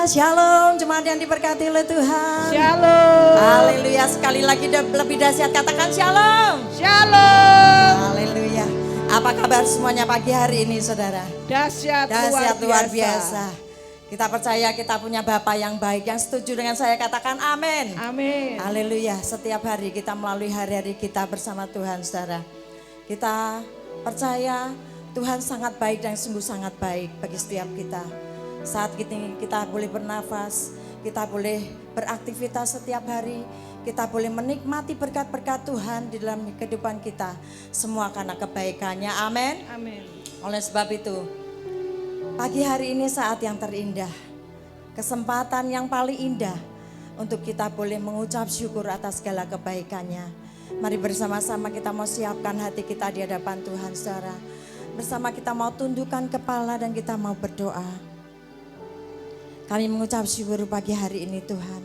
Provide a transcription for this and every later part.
Shalom, jemaat yang diberkati oleh Tuhan. Shalom. Haleluya, sekali lagi lebih dahsyat katakan shalom. Shalom. Haleluya. Apa kabar semuanya pagi hari ini saudara? Dahsyat luar biasa. Kita percaya kita punya Bapa yang baik. Yang setuju dengan saya katakan amin. Amin. Haleluya, setiap hari kita melalui hari-hari kita bersama Tuhan saudara. Kita percaya Tuhan sangat baik dan sungguh sangat baik bagi setiap kita. Saat kita boleh bernafas, kita boleh beraktivitas setiap hari, kita boleh menikmati berkat-berkat Tuhan di dalam kehidupan kita. Semua karena kebaikannya, amin. Amin. Oleh sebab itu, pagi hari ini saat yang terindah, kesempatan yang paling indah untuk kita boleh mengucap syukur atas segala kebaikannya. Mari bersama-sama kita mau siapkan hati kita di hadapan Tuhan saudara. Bersama kita mau tundukkan kepala dan kita mau berdoa. Kami mengucap syukur pagi hari ini Tuhan.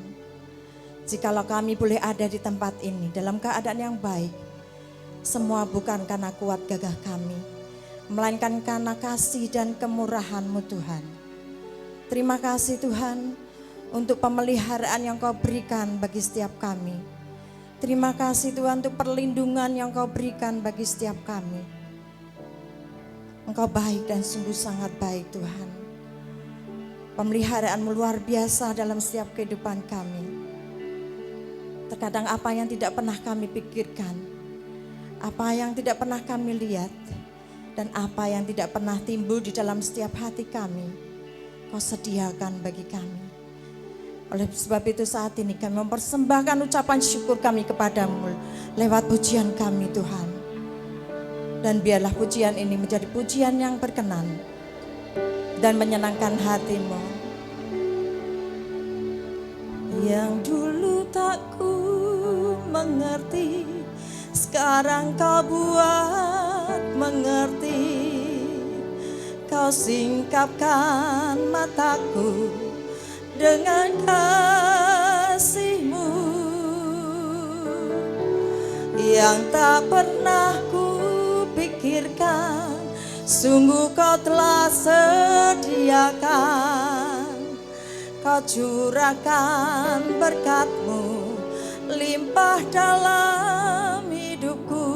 Jikalau kami boleh ada di tempat ini dalam keadaan yang baik. Semua bukan karena kuat gagah kami. Melainkan karena kasih dan kemurahan-Mu Tuhan. Terima kasih Tuhan untuk pemeliharaan yang Kau berikan bagi setiap kami. Terima kasih Tuhan untuk perlindungan yang Kau berikan bagi setiap kami. Engkau baik dan sungguh sangat baik Tuhan. Pemeliharaan-Mu luar biasa dalam setiap kehidupan kami. Terkadang apa yang tidak pernah kami pikirkan, apa yang tidak pernah kami lihat, dan apa yang tidak pernah timbul di dalam setiap hati kami, Kau sediakan bagi kami. Oleh sebab itu saat ini kami mempersembahkan ucapan syukur kami kepadamu lewat pujian kami Tuhan. Dan biarlah pujian ini menjadi pujian yang berkenan dan menyenangkan hati-Mu. Yang dulu tak ku mengerti, sekarang Kau buat mengerti. Kau singkapkan mataku dengan kasih-Mu yang tak pernah ku pikirkan. Sungguh Kau telah sediakan, Kau curahkan berkat-Mu limpah dalam hidupku.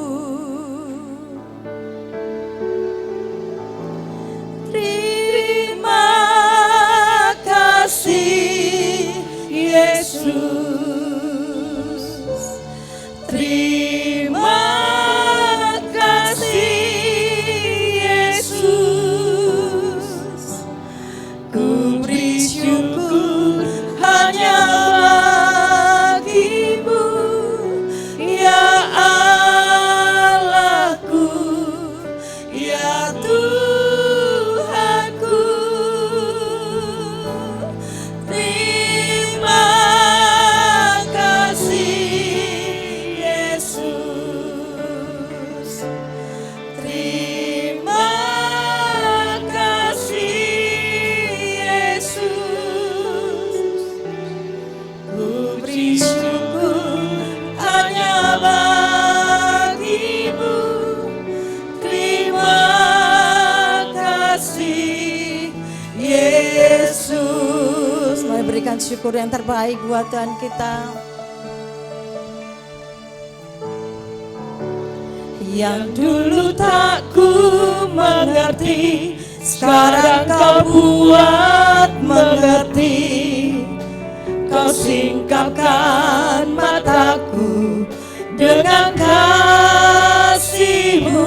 Terima kasih Yesus. Terima kasih Yesus. Ku beri syukur hanya bagi-Mu, ya Allahku, ya Tuhanku. Terima kasih Yesus. Terima kasih Yesus. Ku beri syukur hanya bagi-Mu. Terima kasih Yesus. Mari berikan syukur yang terbaik buat Tuhan kita. Yang dulu tak ku mengerti, sekarang Kau buat mengerti. Kau singkapkan mataku dengan kasih-Mu.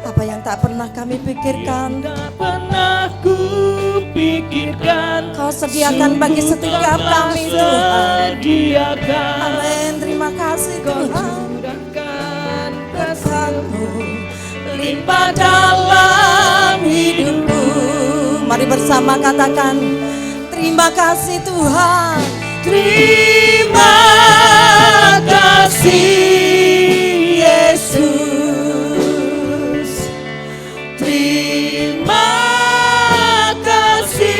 Apa yang tak pernah kami pikirkan, Tak pernah ku pikirkan. Kau sediakan bagi setiap kami Tuhan. Sediakan. Amin, terima kasih Kau Tuhan. curahkan Kasih-Mu limpah dalam hidupku. Mari bersama katakan terima kasih Tuhan. Terima kasih Yesus. Terima kasih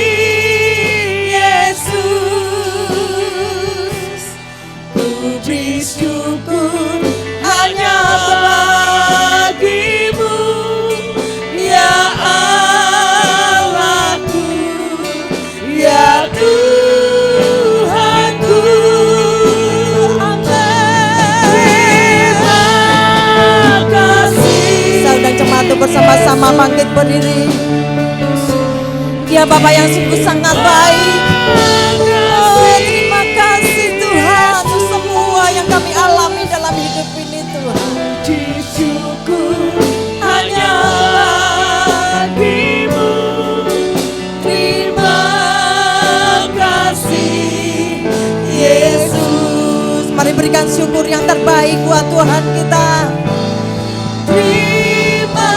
Yesus. Ku beri syukur hanya bagi-Mu, ya Allahku, ya Bapa yang sungguh sangat baik. Oh, terima kasih Tuhan untuk semua yang kami alami dalam hidup ini Tuhan. Puji syukur hanya bagimu. Terima kasih Yesus. Mari berikan syukur yang terbaik buat Tuhan kita. Terima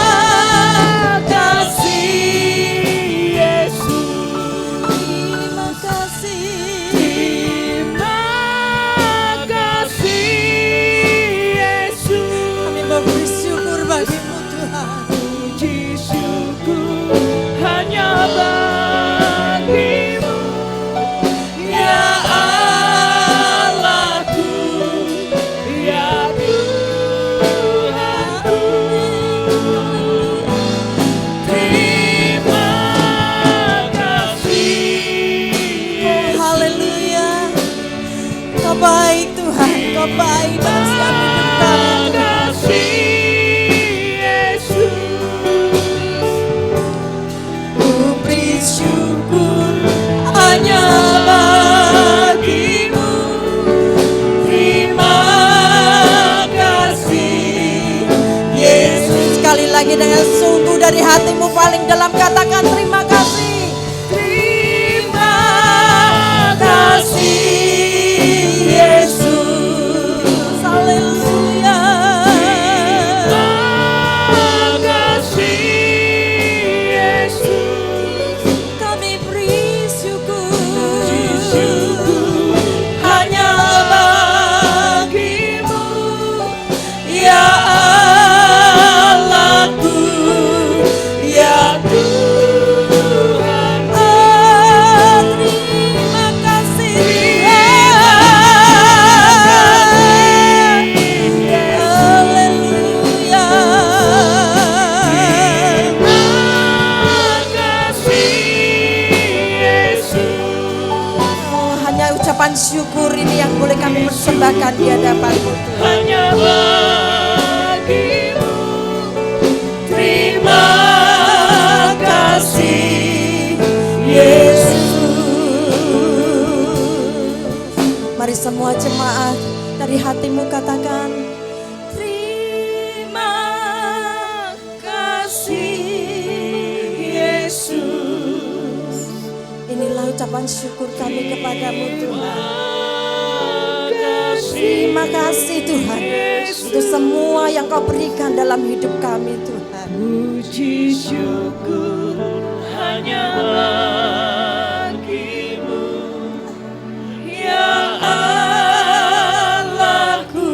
kasih Yesus. Terima kasih. Terima kasih Yesus. Kami mau bersyukur bagimu Tuhan. Puji syukur hanya bagimu, ya Allahku, ya Tuhanku. Terima kasih Yesus. Haleluya. Kau baik Tuhan, Kau baik dalam setiap hidup kami. kasih Yesus. Ku beri syukur hanya bagimu. Terima kasih Yesus, sekali lagi dengan sungguh dari hatimu paling dalam katakan terima kasih. Terima kasih Yesus. Haleluya. Terima kasih Yesus. Kami beri syukur. Puji syukur hanya bagimu, ya Allahku, ya Tuhan. Terima kasih. Haleluya. Oh, hanya ucapan syukur ini yang boleh kami persembahkan di hadapan-Mu Tuhan. Hanya bagimu. Terima kasih Yesus. Mari semua jemaat dari hatimu katakan terima kasih Yesus. Inilah ucapan syukur kami kepadamu Tuhan. Terima Terima kasih Tuhan untuk semua yang Kau berikan dalam hidup kami Tuhan. Puji syukur hanya bagimu, ya Allahku,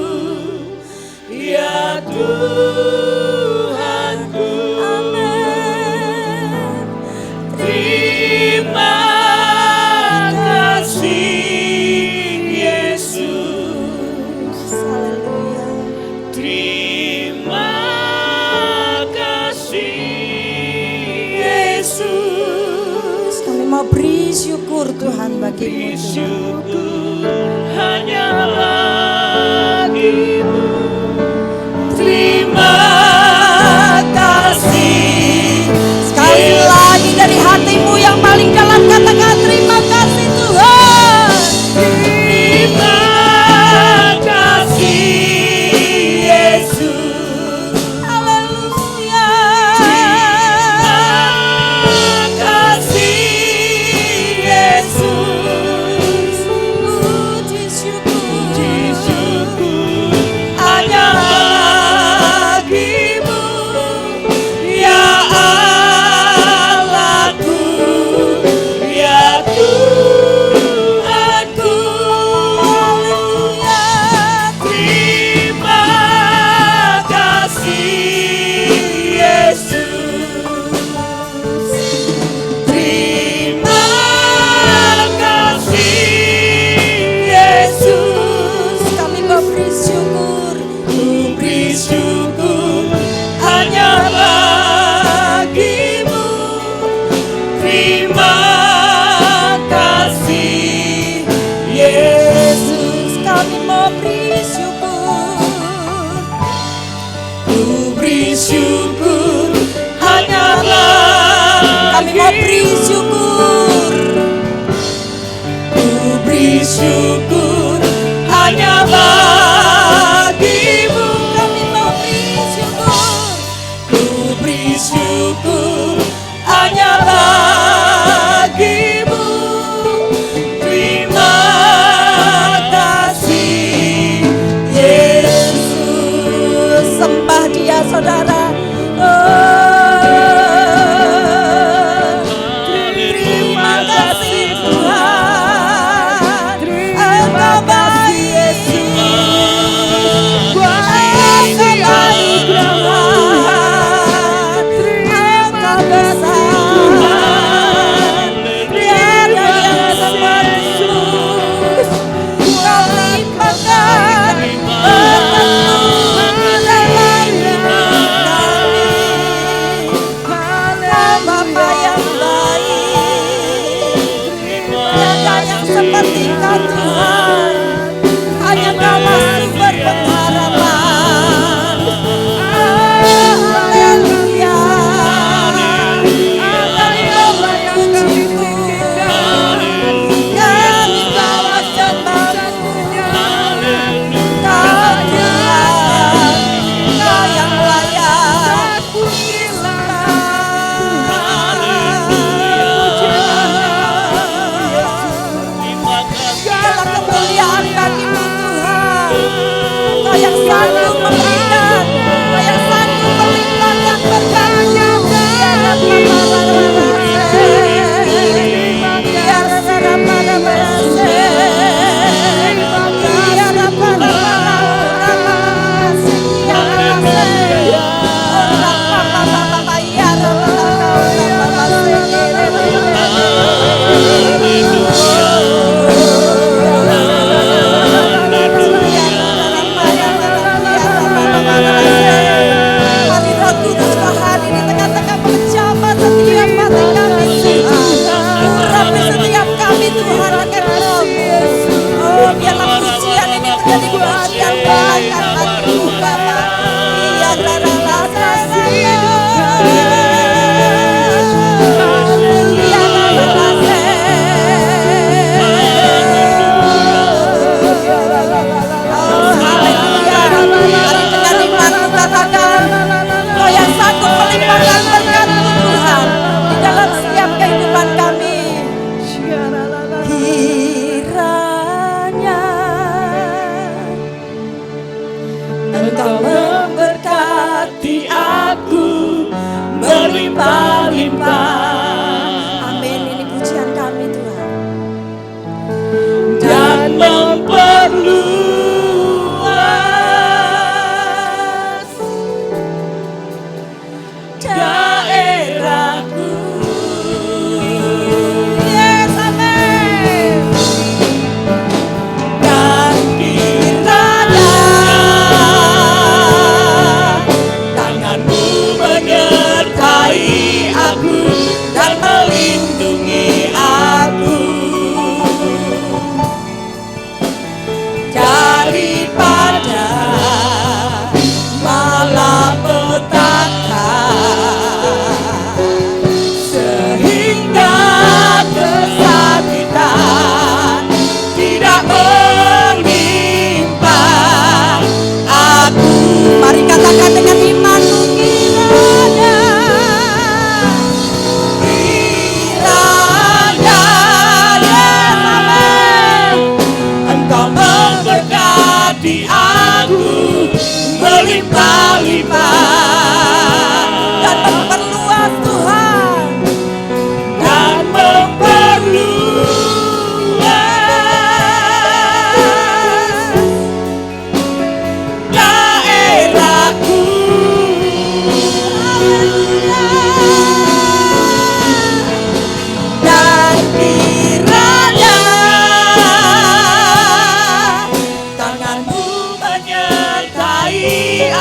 ya Tuhanku. Amin. Terima kasih Yesus. Haleluya. Terima kasih Yesus. Kami mau beri syukur Tuhan bagimu Tuhan. Syukur hanya bagimu. Terima kasih. Sekali lagi dari hatimu yang paling dalam katakan terima kasih Tuhan. Terima kasih Yesus. Haleluya. Terima kasih Yesus. Puji syukur. Hanya bagimu, ya Allahku, ya Tuhanku. Haleluya. Terima kasih Yesus. Terima kasih Yesus. Kami mau beri syukur. Beri syukur hanya bagimu. Terima kasih Yesus. Kami mau beri syukur. Beri syukur hanya Kami mau beri bagimu. syukur.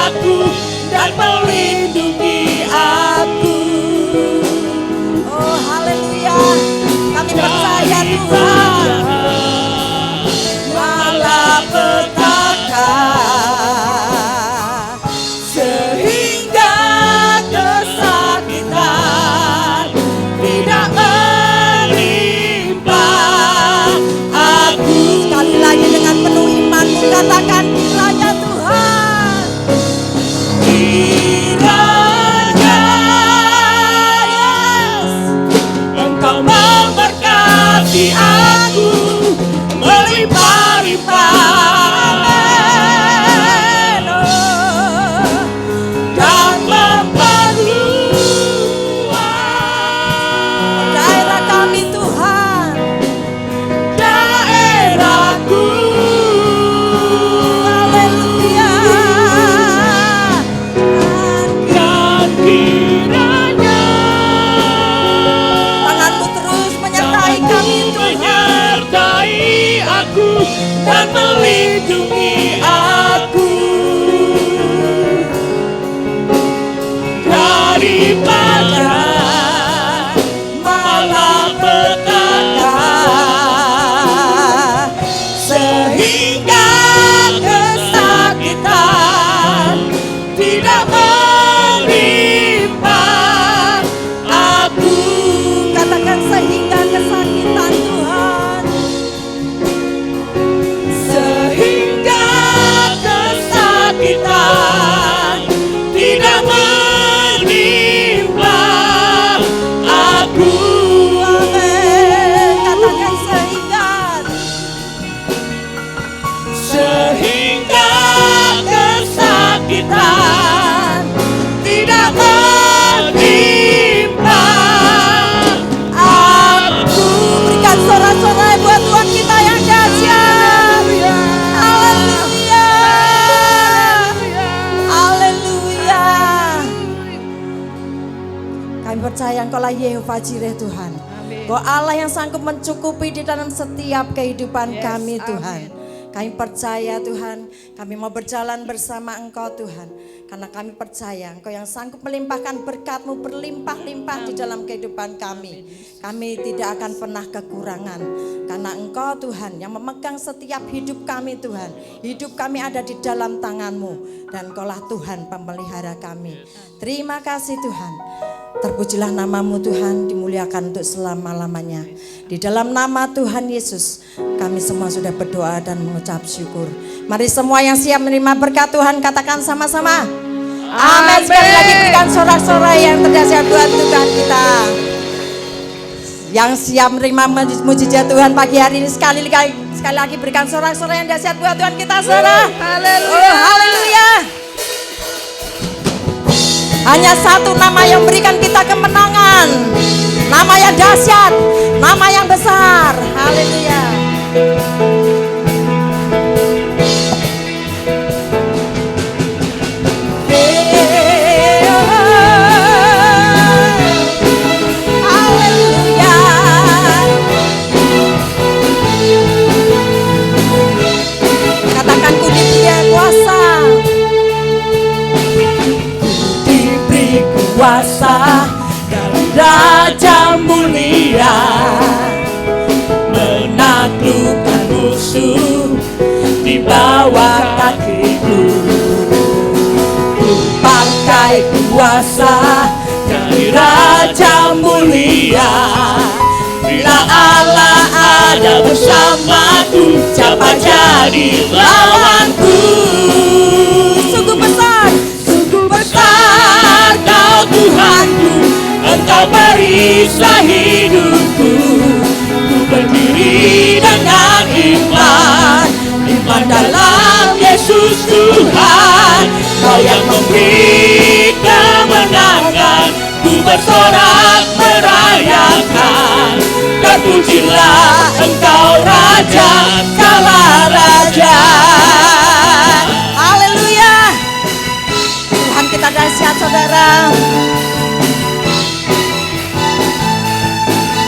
aku dan melindungi aku. Oh haleluya, kami percaya Tuhan. Malapetaka sehingga kesakitan tidak menimpa aku. Sekali lagi dengan penuh imanmu katakan kiranya Tuhan. Kiranya Engkau memberkati aku melimpah-limpah dan memperluas Daerah kami Tuhan, daerahku. haleluya. Dan kiranya Tanganmu terus menyertai kami Tuhan. menyertai aku dan melindungi aku daripada malapetaka sehingga kesakitan tidak menimpa aku. Katakan sehingga kesakitan Tuhan. Sehingga kesakitan tidak menimpa aku. Amin. Katakan sehingga. Sehingga kesakitan tidak menimpa aku. Berikan sorak-sorai buat Tuhan kita yang dahsyat. Haleluya. Haleluya. Kami percaya Engkaulah Yehova Jireh Tuhan. Engkau Allah yang sanggup mencukupi di dalam setiap kehidupan kami Tuhan. Kami percaya Tuhan, kami mau berjalan bersama Engkau Tuhan. Karena kami percaya Engkau yang sanggup melimpahkan berkat-Mu berlimpah-limpah di dalam kehidupan kami. Kami tidak akan pernah kekurangan. Karena Engkau Tuhan yang memegang setiap hidup kami Tuhan. Hidup kami ada di dalam tangan-Mu. Dan Engkaulah Tuhan pemelihara kami. Terima kasih Tuhan. Terpujilah namamu Tuhan, dimuliakan untuk selama-lamanya. Di dalam nama Tuhan Yesus, kami semua sudah berdoa dan mengucap syukur. Mari semua yang siap menerima berkat Tuhan, katakan sama-sama. Amin. Sekali lagi berikan sorak-sorai yang terdahsyat buat Tuhan kita. Yang siap menerima mujizat Tuhan pagi hari ini, sekali lagi berikan sorak-sorai yang dahsyat buat Tuhan kita. Saudara. Haleluya. Oh, haleluya. Hanya satu nama yang memberikan kita kemenangan. Nama yang dahsyat, nama yang besar. Haleluya. Haleluya. Katakan ku diberi kuasa. Kuasa dari Raja Mulia menaklukkan musuh di bawah kakiku. Ku pakai kuasa dari Raja Mulia. Bila Allah ada bersamaku, siapa jadi lawanku? Sungguh besar, Sungguh besar Kau Tuhanku, Engkau perisai hidupku. Ku berdiri dengan iman, iman dalam Yesus Tuhan. Kau yang memberi kemenangan, ku bersorak merayakan. Terpujilah Engkau Raja, Kaulah Raja. haleluya. Tuhan kita dahsyat saudara.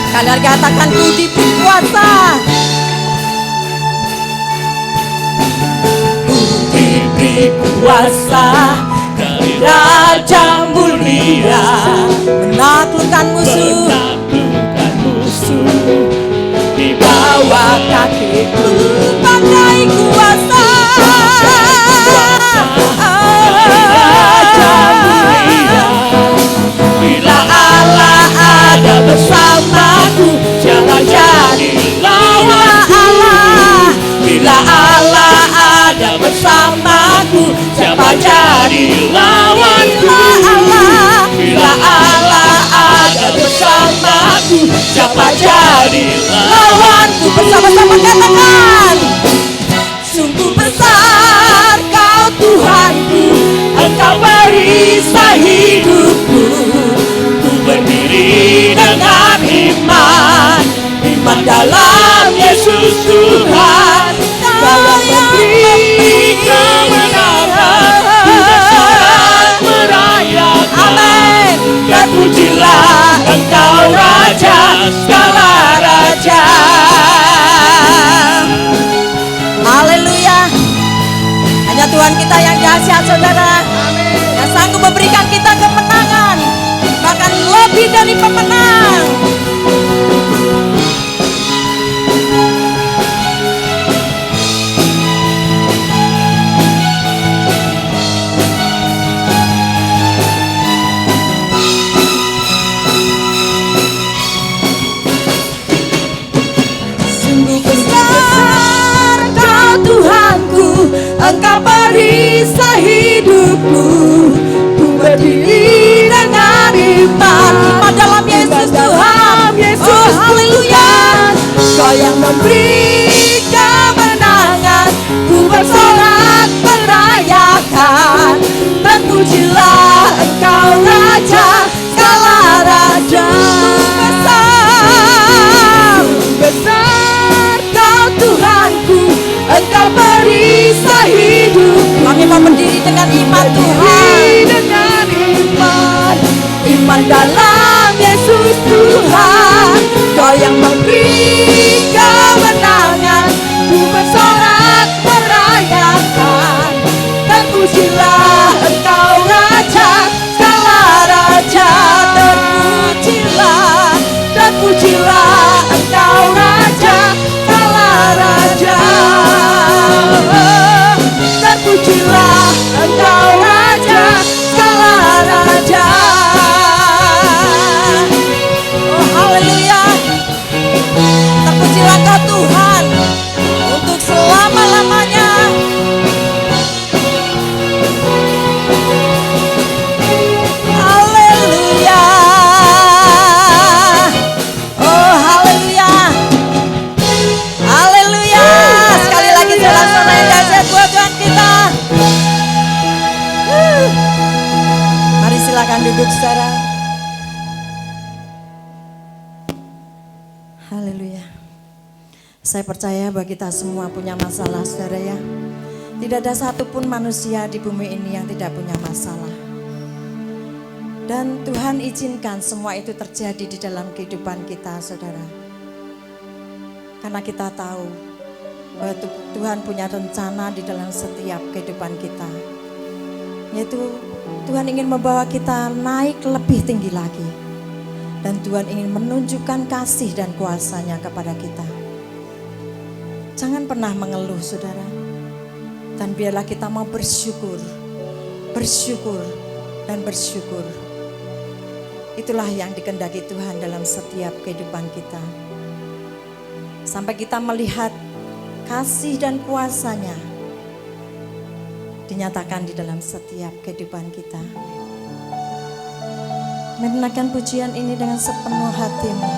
Kalian katakan ku diberi kuasa. Ku diberi kuasa Raja mulia, menaklukkan musuh menaklukkan musuh di bawah kakiku. pandai kuasa. Raja mulia, bila Allah ada bersamaku, siapa jadi lawanku? Bila Allah ada bersamaku, siapa jadi lawanku? Bila Allah ada bersamaku, siapa jadi lawanku? Bersama-sama katakan, Sungguh besar kau Tuhanku, Engkau perisai hidupku. Ku berdiri dengan iman, iman dalam Yesus Tuhan. Kau yang memberi kemenangan, ku bersorak merayakan. amin. Dan pujilah Engkau Raja, segala raja. Haleluya. Hanya Tuhan kita yang dahsyat, saudara, yang sanggup memberikan kita kemenangan, bahkan lebih dari pemenang. Sungguh besar Kau Tuhanku, Engkau perisai hidupku. Ku berdiri dengan iman, iman dalam Yesus Tuhan. Oh haleluya. Kau yang memberi kemenangan, ku bersorak merayakan. Dan pujilah Engkau Raja, segala raja. Besar Kau Tuhanku, Engkau perisai hidup. Kami mau berdiri dengan iman Tuhan, dengan iman, iman dalam Yesus Tuhan. Kau yang memberi kemenangan, ku bersorak merayakan. Dan pujilah Engkau Raja, segala raja. Dan pujilah Engkau Raja, segala raja. Dan pujilah Engkau Raja, segala raja. Oh haleluya. Terpujilah Kau Tuhan untuk selama-lamanya. Haleluya. Oh haleluya. Haleluya. Sekali lagi saudara-saudara yang dahsyat buat Tuhan kita. Mari silakan duduk saudara. Haleluya. Saya percaya bahwa kita semua punya masalah saudara ya. Tidak ada satupun manusia di bumi ini yang tidak punya masalah. Dan Tuhan izinkan semua itu terjadi di dalam kehidupan kita saudara. Karena kita tahu bahwa Tuhan punya rencana di dalam setiap kehidupan kita. Yaitu Tuhan ingin membawa kita naik lebih tinggi lagi. Dan Tuhan ingin menunjukkan kasih dan kuasa-Nya kepada kita. Jangan pernah mengeluh saudara. Dan biarlah kita mau bersyukur, bersyukur, dan bersyukur. Itulah yang dikehendaki Tuhan dalam setiap kehidupan kita. Sampai kita melihat kasih dan kuasa-Nya dinyatakan di dalam setiap kehidupan kita. Menaikkan pujian ini dengan sepenuh hatimu,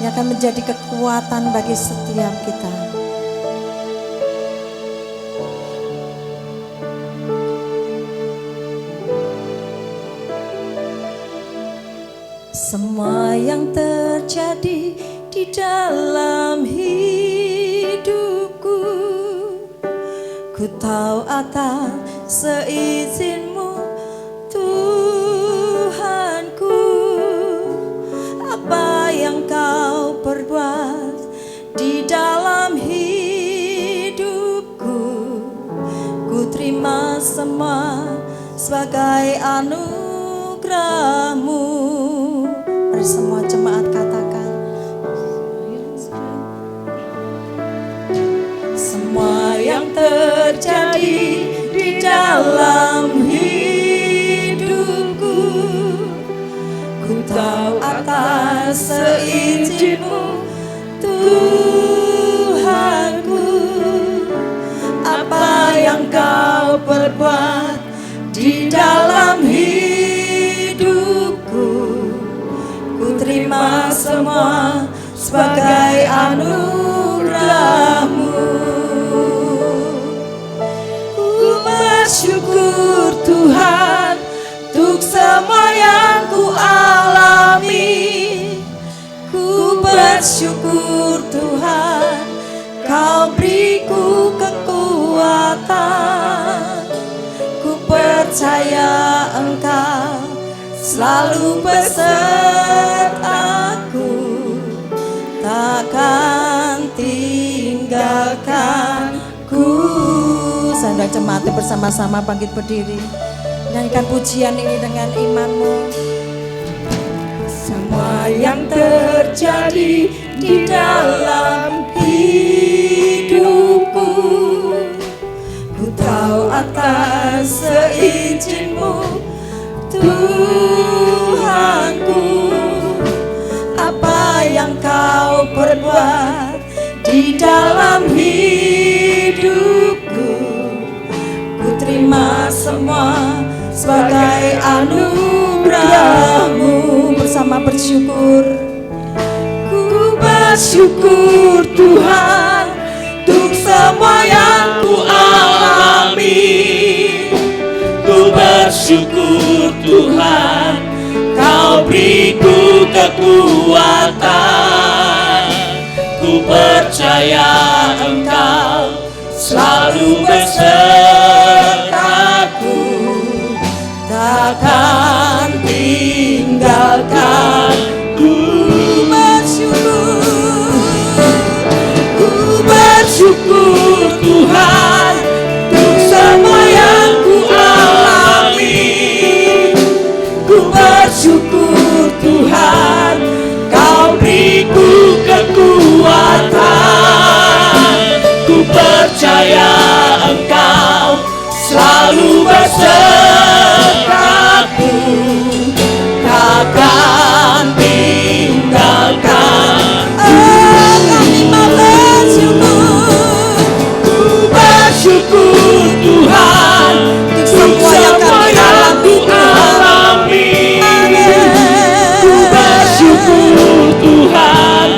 yang akan menjadi kekuatan bagi setiap kita. Semua yang terjadi di dalam hidupku, ku tahu akan seizinmu Tuhanku. Apa yang kau perbuat di dalam hidupku, ku terima semua sebagai anugerah-Mu. Mari semua jemaat katakan, semua yang terjadi di dalam hidupku, ku tahu atas seizin-Mu Tuhanku. Apa yang Kau perbuat di dalam hidupku, ku terima semua sebagai anugerah-Mu. Ku bersyukur Tuhan untuk semua yang ku alami. Ku bersyukur Tuhan, Kau beriku kekuatan. Ku percaya Engkau selalu besertaku, takkan tinggalkanku. Saudara jemaat bersama-sama bangkit berdiri, nyanyikan pujian ini dengan imanmu. Semua yang terjadi di dalam hidupku, ku tahu atas seizin-Mu Tuhanku. Apa yang Kau perbuat di dalam hidupku, ku terima semua sebagai anugerah-Mu. Bersama bersyukur, ku bersyukur Tuhan untuk semua yang ku alami. Ku bersyukur Tuhan, Kau beriku kekuatan. Ku percaya Engkau selalu besertaku, takkan tinggalkanku. ku bersyukur Tuhan untuk semua yang ku alami. Ku bersyukur Tuhan, Kau beriku kekuatan. Ku percaya Engkau selalu besertaku, takkan tinggalkan. Kami mau bersyukur. Ku bersyukur Tuhan untuk semua yang ku alami. Ku bersyukur Tuhan,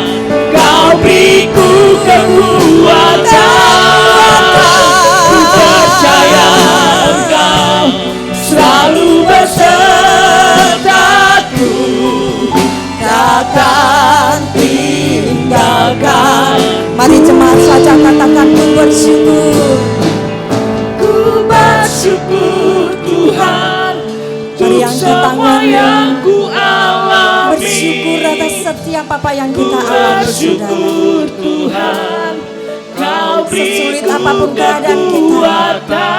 Kau beriku kekuatan. Ku percaya Engkau selalu besertaku, takkan tinggalkan. Mari jemaat saja katakan, ku bersyukur. Ku bersyukur Tuhan Mari untuk angkat semua tanganmu. yang ku alami. Bersyukur atas setiap apa yang Ku kita alami, saudara. bersyukur Tuhan, Kau Sesulit beriku apapun keadaan kita, kita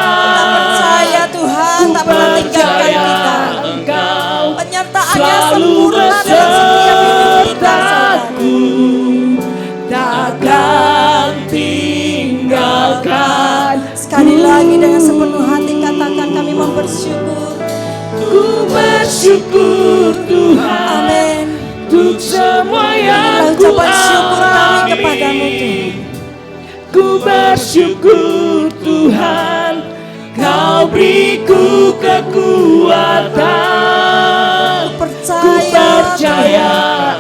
percaya Tuhan tak pernah tinggalkan kita. Engkau Penyertaan-Nya selalu sempurna dalam setiap hidup kita, saudara. besertaku, takkan tinggalkan. Sekali lagi dengan sepenuh hati katakan, kami mau bersyukur. Ku bersyukur Tuhan Amin. untuk semua yang ku Ucapan syukur kami alami. kepadamu Tuhan. Ku bersyukur Tuhan, Kau beriku kekuatan. Ku Ku percaya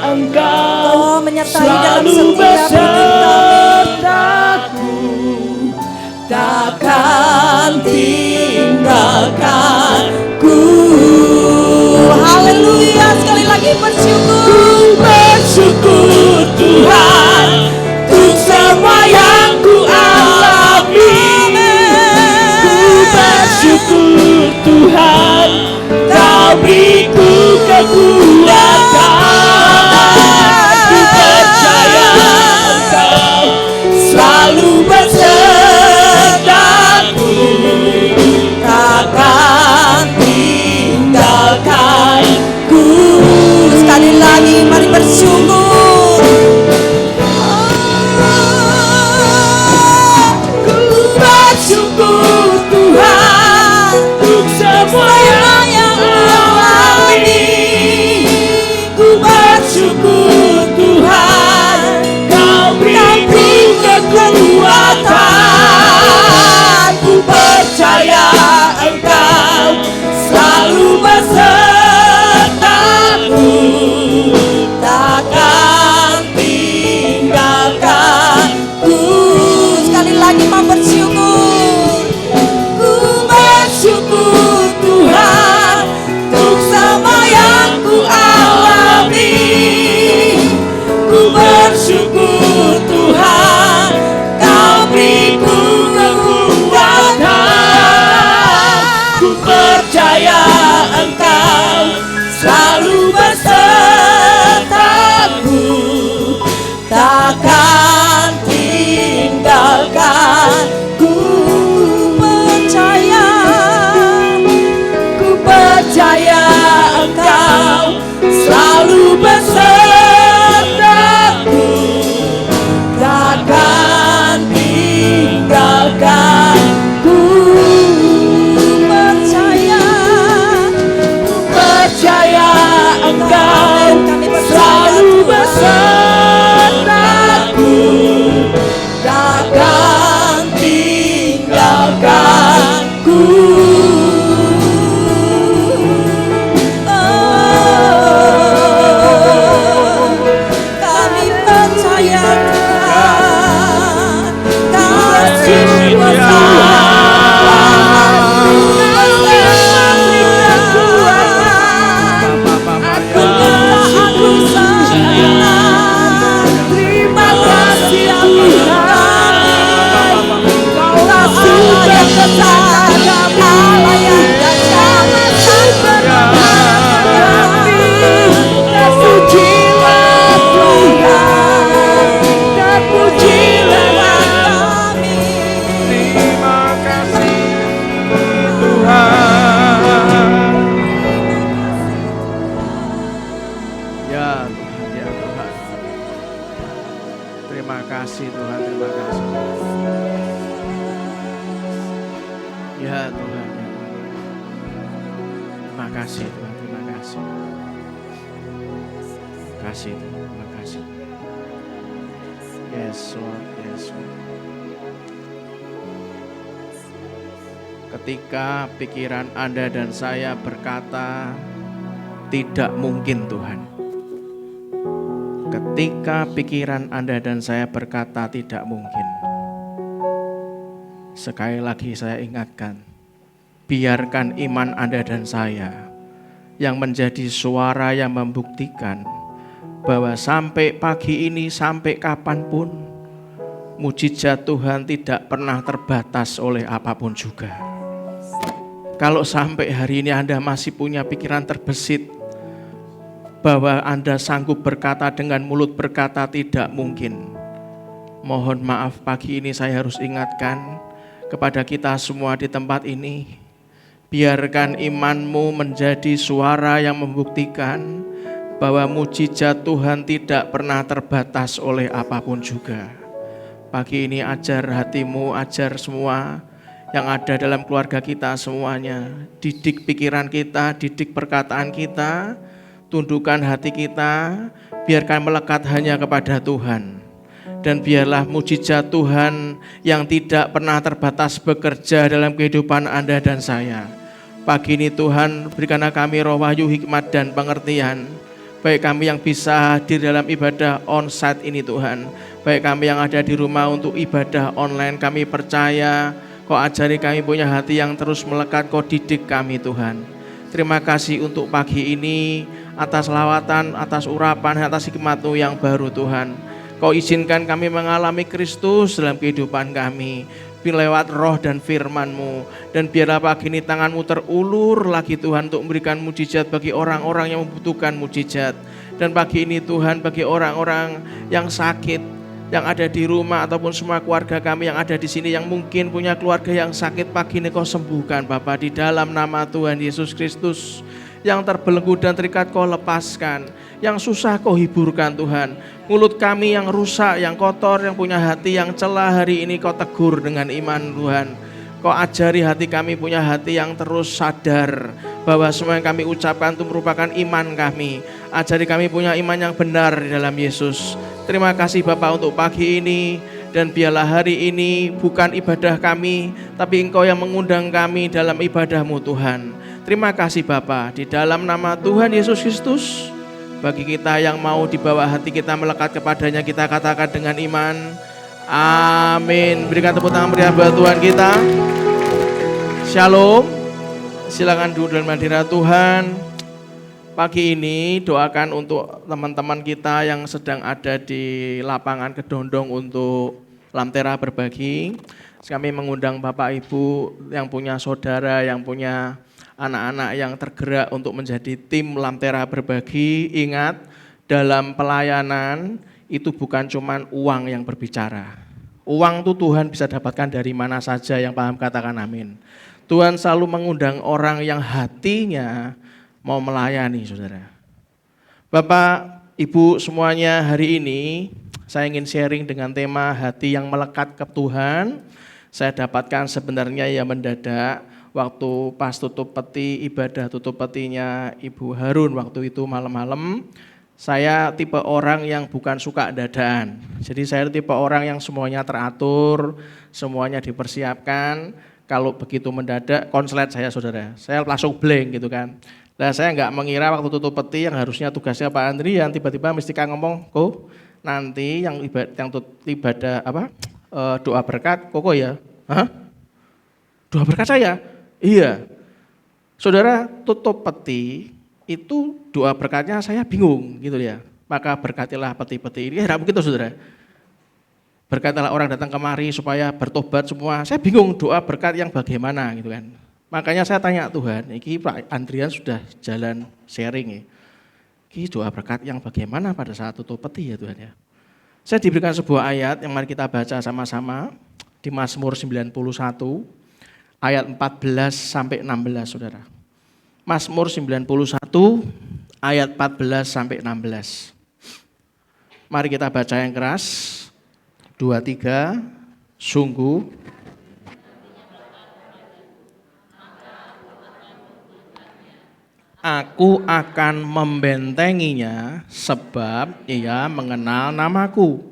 Engkau Kau menyertai dalam selalu setiap hidup kami. besertaku, takkan tinggalkanku. Haleluya, sekali lagi bersyukur. Ku bersyukur Tuhan untuk semua yang ku alami. Ku bersyukur Tuhan, Kau beriku kekuatan. Ku percaya Engkau selalu besertaku, takkan Kami percaya Tuhan, kasih-Mu kuasa. Terima kasih ya Tuhan, Kaulah Allah yang besar, Allah yang dahsyat, terpujilah Tuhan, terpujilah kami. Terima kasih Tuhan. Ya Tuhan, ya Tuhan. Terima kasih Tuhan, terima kasih. Ya Tuhan, ya Tuhan. Terima kasih Tuhan, terima kasih. Terima kasih Tuhan, terima kasih. Yes Lord, yes Lord. Ketika pikiran Anda dan saya berkata, tidak mungkin Tuhan. Ketika pikiran Anda dan saya berkata tidak mungkin. Sekali lagi saya ingatkan, biarkan iman Anda dan saya yang menjadi suara yang membuktikan bahwa sampai pagi ini, sampai kapanpun, mujizat Tuhan tidak pernah terbatas oleh apapun juga. Kalau sampai hari ini Anda masih punya pikiran terbesit bahwa Anda sanggup berkata dengan mulut berkata tidak mungkin, mohon maaf pagi ini saya harus ingatkan kepada kita semua di tempat ini, biarkan imanmu menjadi suara yang membuktikan bahwa mujizat Tuhan tidak pernah terbatas oleh apapun juga. Pagi ini ajar hatimu, ajar semua yang ada dalam keluarga kita semuanya. Didik pikiran kita, didik perkataan kita, tundukkan hati kita, biarkan melekat hanya kepada Tuhan. Dan biarlah mujizat Tuhan yang tidak pernah terbatas bekerja dalam kehidupan Anda dan saya. Pagi ini Tuhan berikanlah kami roh wahyu, hikmat dan pengertian. Baik kami yang bisa hadir dalam ibadah onsite ini Tuhan, baik kami yang ada di rumah untuk ibadah online, kami percaya Kau ajari kami punya hati yang terus melekat, Kau didik kami Tuhan. Terima kasih untuk pagi ini, atas lawatan, atas urapan, atas hikmat-Mu yang baru Tuhan. Kau izinkan kami mengalami Kristus dalam kehidupan kami, lewat roh dan firman-Mu. Dan biarlah pagi ini tangan-Mu terulur lagi Tuhan untuk memberikan mujizat bagi orang-orang yang membutuhkan mujizat. Dan pagi ini Tuhan, bagi orang-orang yang sakit, yang ada di rumah ataupun semua keluarga kami yang ada di sini yang mungkin punya keluarga yang sakit, pagi ini Kau sembuhkan Bapa di dalam nama Tuhan Yesus Kristus. Yang terbelenggu dan terikat Kau lepaskan, yang susah Kau hiburkan Tuhan. Mulut kami yang rusak, yang kotor, yang punya hati yang celah, hari ini Kau tegur dengan iman Tuhan. Kau ajari hati kami punya hati yang terus sadar bahwa semua yang kami ucapkan itu merupakan iman kami. Ajari kami punya iman yang benar di dalam Yesus. Terima kasih Bapak untuk pagi ini, dan biarlah hari ini bukan ibadah kami, tapi Engkau yang mengundang kami dalam ibadah-Mu Tuhan. Terima kasih Bapak, di dalam nama Tuhan Yesus Kristus. Bagi kita yang mau dibawa hati kita melekat kepadanya, kita katakan dengan iman, amin. Berikan tepuk tangan meriah buat Tuhan kita. Shalom. Silakan duduk dalam hadirat Tuhan. Pagi ini doakan untuk teman-teman kita yang sedang ada di lapangan Kedondong untuk Lamtera berbagi. Kami mengundang Bapak Ibu yang punya saudara, yang punya anak-anak yang tergerak untuk menjadi tim Lamtera berbagi. Ingat, dalam pelayanan itu bukan cuma uang yang berbicara. Uang itu Tuhan bisa dapatkan dari mana saja, yang paham katakan amin. Tuhan selalu mengundang orang yang hatinya mau melayani, saudara. Bapak, Ibu semuanya, hari ini saya ingin sharing dengan tema hati yang melekat ke Tuhan. Saya dapatkan sebenarnya ya mendadak waktu pas tutup peti, ibadah tutup petinya Ibu Harun waktu itu malam-malam. Saya tipe orang yang bukan suka dadaan. Jadi saya tipe orang yang semuanya teratur, semuanya dipersiapkan. kalau begitu mendadak konslet saya saudara, saya langsung blank gitu kan. Nah saya nggak mengira waktu tutup peti yang harusnya tugasnya Pak Andrian, tiba-tiba Mistika ngomong, kok nanti yang ibadah apa doa berkat koko ya, hah? Doa berkat saya? Iya. Saudara tutup peti itu doa berkatnya saya bingung gitu ya. Maka berkatilah peti-peti ini, ya begitu saudara. Berkatilah orang datang kemari supaya bertobat semua. Saya bingung doa berkat yang bagaimana gitu kan. Makanya saya tanya Tuhan, ini Pak Andrian sudah jalan sharing ya. Ini doa berkat yang bagaimana pada saat tutup peti ya Tuhan ya. Saya diberikan sebuah ayat yang mari kita baca sama-sama di Mazmur 91 ayat 14 sampai 16 saudara. Mazmur 91 ayat 14 sampai 16. Mari kita baca yang keras. 2, 3, sungguh aku akan membentenginya sebab ia mengenal namaku.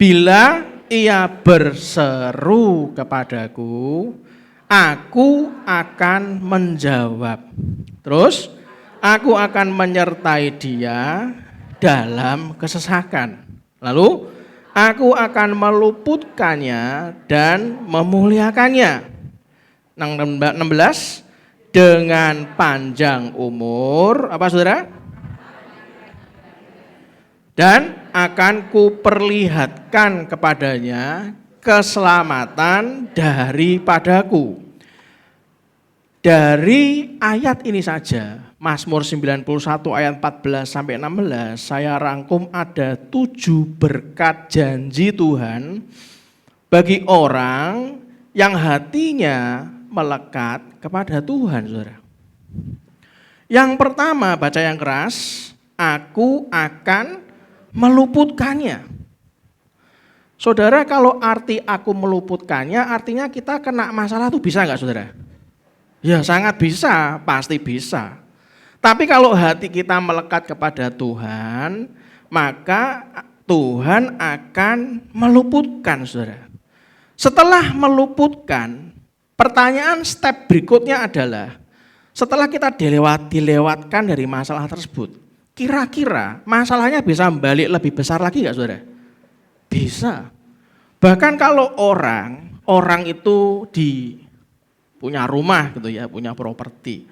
Bila ia berseru kepadaku, aku akan menjawab. Terus, aku akan menyertai dia dalam kesesakan. Lalu, aku akan meluputkannya dan memuliakannya. 16, dengan panjang umur, apa saudara? Dan akan kuperlihatkan kepadanya keselamatan daripadaku. Dari ayat ini saja, Mazmur 91 ayat 14 sampai 16, saya rangkum ada 7 berkat janji Tuhan bagi orang yang hatinya melekat kepada Tuhan, saudara. Yang pertama, baca yang keras, aku akan meluputkannya. Saudara, kalau arti aku meluputkannya, artinya kita kena masalah itu bisa enggak saudara? Ya sangat bisa, pasti bisa. Tapi kalau hati kita melekat kepada Tuhan, maka Tuhan akan meluputkan saudara. Setelah meluputkan, pertanyaan step berikutnya adalah, setelah kita dilewatkan dari masalah tersebut, kira-kira masalahnya bisa balik lebih besar lagi enggak saudara? Bisa. Bahkan kalau orang itu punya rumah gitu ya, punya properti.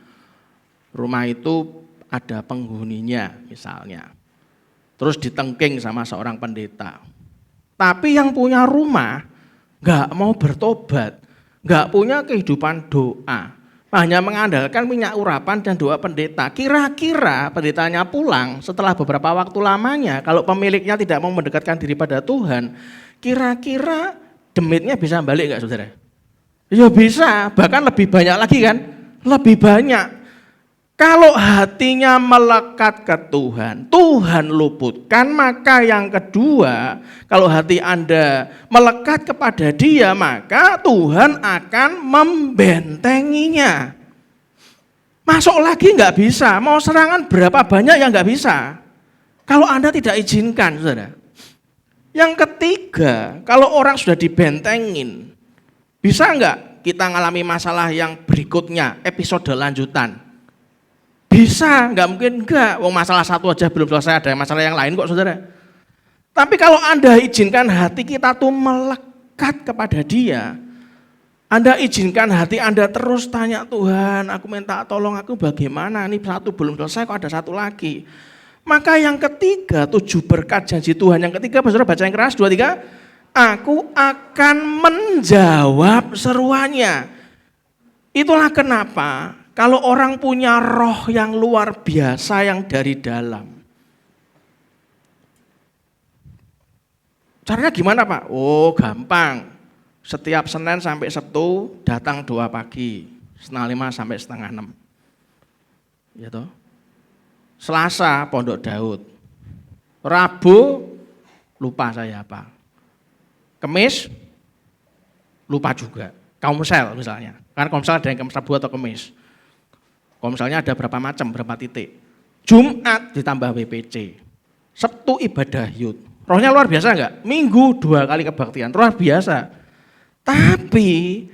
Rumah itu ada penghuninya misalnya. Terus ditengking sama seorang pendeta. Tapi yang punya rumah enggak mau bertobat, enggak punya kehidupan doa. Hanya mengandalkan minyak urapan dan doa pendeta. Kira-kira pendetanya pulang setelah beberapa waktu lamanya, kalau pemiliknya tidak mau mendekatkan diri pada Tuhan, kira-kira demitnya bisa balik enggak saudara? Ya bisa, bahkan lebih banyak lagi kan? Lebih banyak. Kalau hatinya melekat ke Tuhan, Tuhan luputkan, maka yang kedua, kalau hati Anda melekat kepada Dia, maka Tuhan akan membentenginya. Masuk lagi enggak bisa, mau serangan berapa banyak yang enggak bisa. Kalau Anda tidak izinkan, saudara. Yang ketiga, kalau orang sudah dibentengin, bisa enggak kita ngalami masalah yang berikutnya, episode lanjutan? Bisa, enggak mungkin enggak. Wong masalah satu aja belum selesai, ada masalah yang lain kok saudara. Tapi kalau Anda izinkan hati kita tuh melekat kepada Dia, Anda izinkan hati Anda terus tanya, Tuhan aku minta tolong aku bagaimana, ini satu belum selesai kok ada satu lagi. Maka yang ketiga, 7 berkat janji Tuhan. Yang ketiga, saudara baca yang keras, 2, 3. Aku akan menjawab seruannya. Itulah kenapa kalau orang punya roh yang luar biasa yang dari dalam. Caranya gimana Pak? Oh gampang. Setiap Senin sampai Sabtu datang 2 pagi. 5:30 sampai 5:30. Ya toh? Selasa Pondok Daud. Rabu lupa saya apa. Kemis lupa juga. Komsel misalnya. Karena komsel ada yang Kamis Rabu atau Kemis. Komselnya ada berapa macam, berapa titik. Jumat ditambah WPC. Sabtu ibadah yud. Rohnya luar biasa enggak? Minggu 2 kali kebaktian, luar biasa. Tapi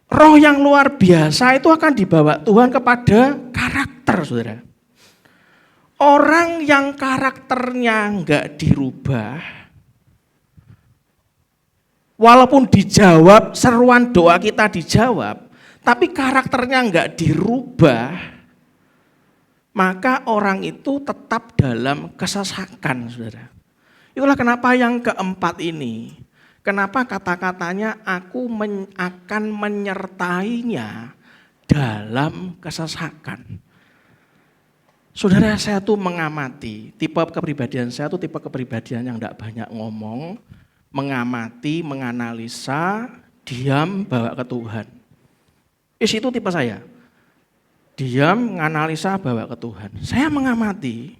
roh yang luar biasa itu akan dibawa Tuhan kepada karakter, saudara. Orang yang karakternya enggak dirubah, walaupun dijawab, seruan doa kita dijawab, tapi karakternya enggak dirubah, maka orang itu tetap dalam kesesakan, saudara. Itulah kenapa yang keempat ini, kenapa kata-katanya aku akan menyertainya dalam kesesakan. Saudara, saya tuh mengamati, tipe kepribadian saya tuh tipe kepribadian yang enggak banyak ngomong, mengamati, menganalisa, diam, bawa ke Tuhan. Itu tipe saya. Diam, menganalisa, bawa ke Tuhan. Saya mengamati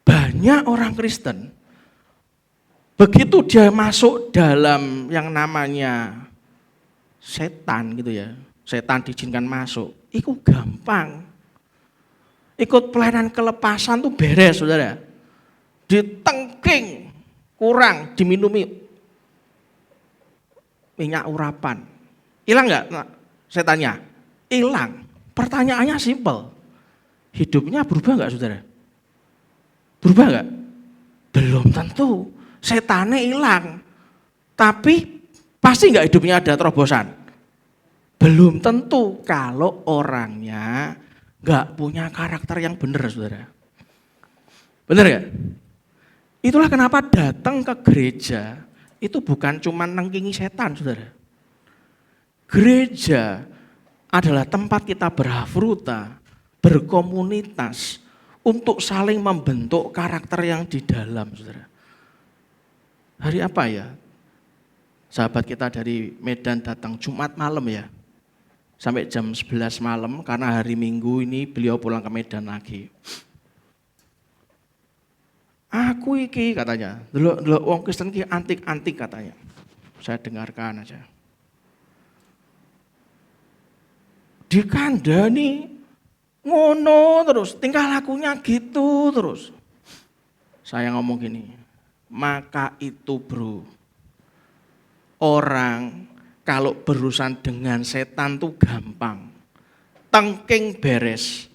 banyak orang Kristen, begitu dia masuk dalam yang namanya setan gitu ya, setan diizinkan masuk, itu gampang. Ikut pelayanan kelepasan tuh beres, saudara. Ditengking, kurang, diminumi minyak urapan. Hilang nggak setannya? Hilang. Pertanyaannya simpel. Hidupnya berubah nggak, saudara? Berubah nggak? Belum tentu. Setannya hilang. Tapi pasti nggak hidupnya ada terobosan? Belum tentu kalau orangnya nggak punya karakter yang benar, saudara. Benar nggak? Itulah kenapa datang ke gereja itu bukan cuma nengkingi setan, saudara. Gereja adalah tempat kita berhafruta, berkomunitas untuk saling membentuk karakter yang di dalam, saudara. Hari apa ya? Sahabat kita dari Medan datang Jumat malam ya. Sampai jam 11 malam karena hari Minggu ini beliau pulang ke Medan lagi. Aku iki katanya, delok wong Kristen ki antik-antik katanya. Saya dengarkan aja. Dikandani ngono terus, tingkah lakunya gitu terus. Saya ngomong gini, maka itu bro, orang kalau berurusan dengan setan tuh gampang, tengking beres.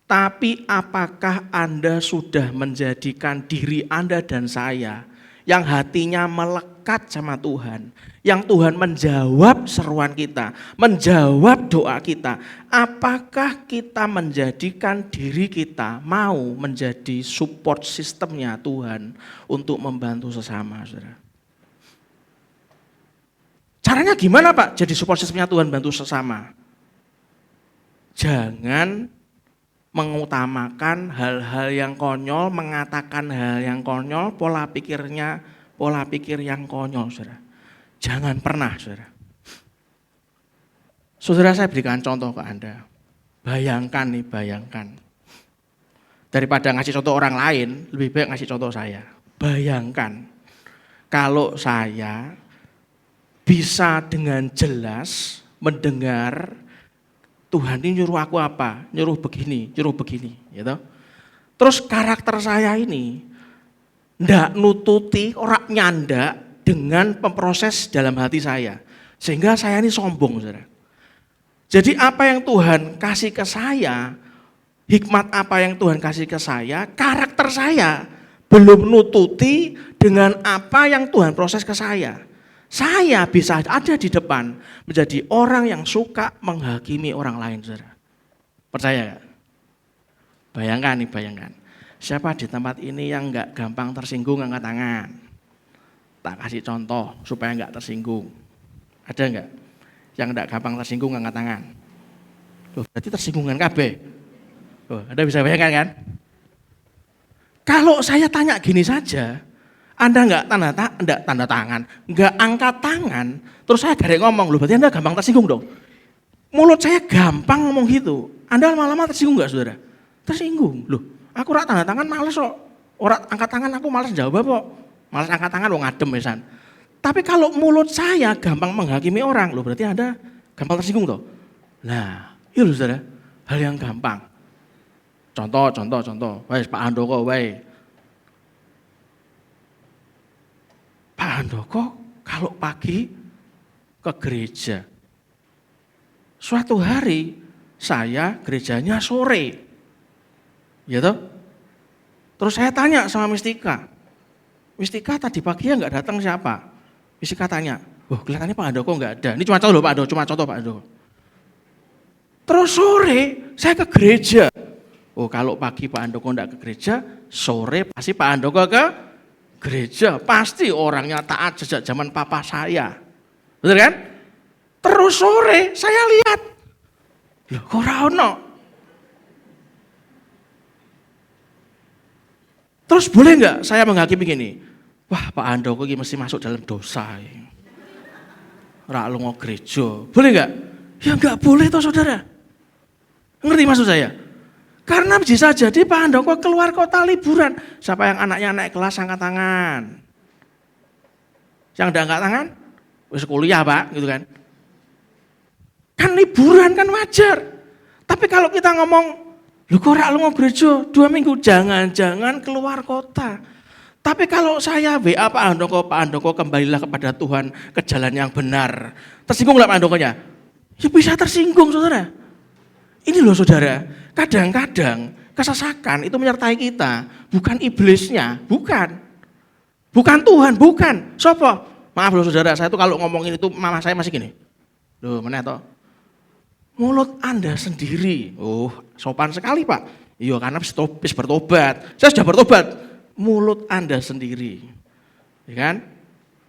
Tapi apakah Anda sudah menjadikan diri Anda dan saya yang hatinya melekat sama Tuhan, yang Tuhan menjawab seruan kita, menjawab doa kita. Apakah kita menjadikan diri kita mau menjadi support sistemnya Tuhan untuk membantu sesama, saudara? Caranya gimana Pak jadi support sistemnya Tuhan bantu sesama? Jangan mengutamakan hal-hal yang konyol, mengatakan hal yang konyol, pola pikir yang konyol, saudara. Jangan pernah, saudara. Saudara, saya berikan contoh ke Anda. Bayangkan. Daripada ngasih contoh orang lain, lebih baik ngasih contoh saya. Bayangkan, kalau saya bisa dengan jelas mendengar Tuhan ini nyuruh aku apa, nyuruh begini, gitu. Terus karakter saya ini ndak nututi, orang nyandak dengan pemproses dalam hati saya. Sehingga saya ini sombong, saudara. Jadi apa yang Tuhan kasih ke saya, hikmat apa yang Tuhan kasih ke saya, karakter saya belum nututi dengan apa yang Tuhan proses ke saya. Saya bisa ada di depan menjadi orang yang suka menghakimi orang lain, saudara. Percaya gak? Bayangkan. Siapa di tempat ini yang gak gampang tersinggung angkat tangan? Tak kasih contoh supaya gak tersinggung. Ada gak? Yang gak gampang tersinggung angkat tangan? Loh, berarti tersinggungan kabeh. Oh, Anda bisa bayangkan kan? Kalau saya tanya gini saja, Anda enggak tanda tangan, enggak angkat tangan, terus saya garek ngomong, loh berarti Anda gampang tersinggung dong. Mulut saya gampang ngomong gitu, Anda lama-lama tersinggung enggak, saudara? Tersinggung, loh aku rak tanda tangan males kok, orang angkat tangan aku males jawab kok, males angkat tangan wong adem misalnya. Tapi kalau mulut saya gampang menghakimi orang, loh berarti Anda gampang tersinggung toh. Nah, itu loh saudara, hal yang gampang. Contoh, wes Pak Handoko, wes. Pak Handoko kalau pagi ke gereja, Suatu hari saya gerejanya sore. Ya toh? Terus saya tanya sama Mistika. Mistika tadi pagi ya nggak datang siapa? Mistika tanya, "Oh, kelihatannya Pak Handoko nggak ada." Ini cuma contoh loh Pak Handoko, cuma contoh Pak Handoko. Terus sore saya ke gereja. Oh, kalau pagi Pak Handoko nggak ke gereja, sore pasti Pak Handoko ke gereja. Pasti orangnya taat sejak zaman papa saya. Betul kan? Terus sore saya lihat, loh kok ora ono? Terus boleh nggak saya menghakimi gini? Wah, Pak Handoko ini mesti masuk dalam dosa. Ora lunga gereja. Boleh nggak? Ya nggak boleh toh saudara. Ngerti maksud saya? Karena bisa jadi Pak Handoko keluar kota liburan. Siapa yang anaknya naik kelas angkat tangan? Yang udah angkat tangan? Wis kuliah Pak, gitu kan. Kan liburan kan wajar. Tapi kalau kita ngomong, lu kok ora lunga gereja 2 minggu, jangan-jangan keluar kota. Tapi kalau saya WA Pak Handoko kembalilah kepada Tuhan ke jalan yang benar. Tersinggung nggak Pak Handokonya? Ya bisa tersinggung saudara. Ini loh saudara, kadang-kadang kesesakan itu menyertai kita. Bukan iblisnya, bukan. Bukan Tuhan, bukan. Sopo? Maaf loh saudara, saya tuh kalau ngomongin itu mama saya masih gini. Loh mana toh? Mulut Anda sendiri. Oh, sopan sekali Pak. Iya karena habis bertobat. Saya sudah bertobat. Mulut Anda sendiri. Ya kan?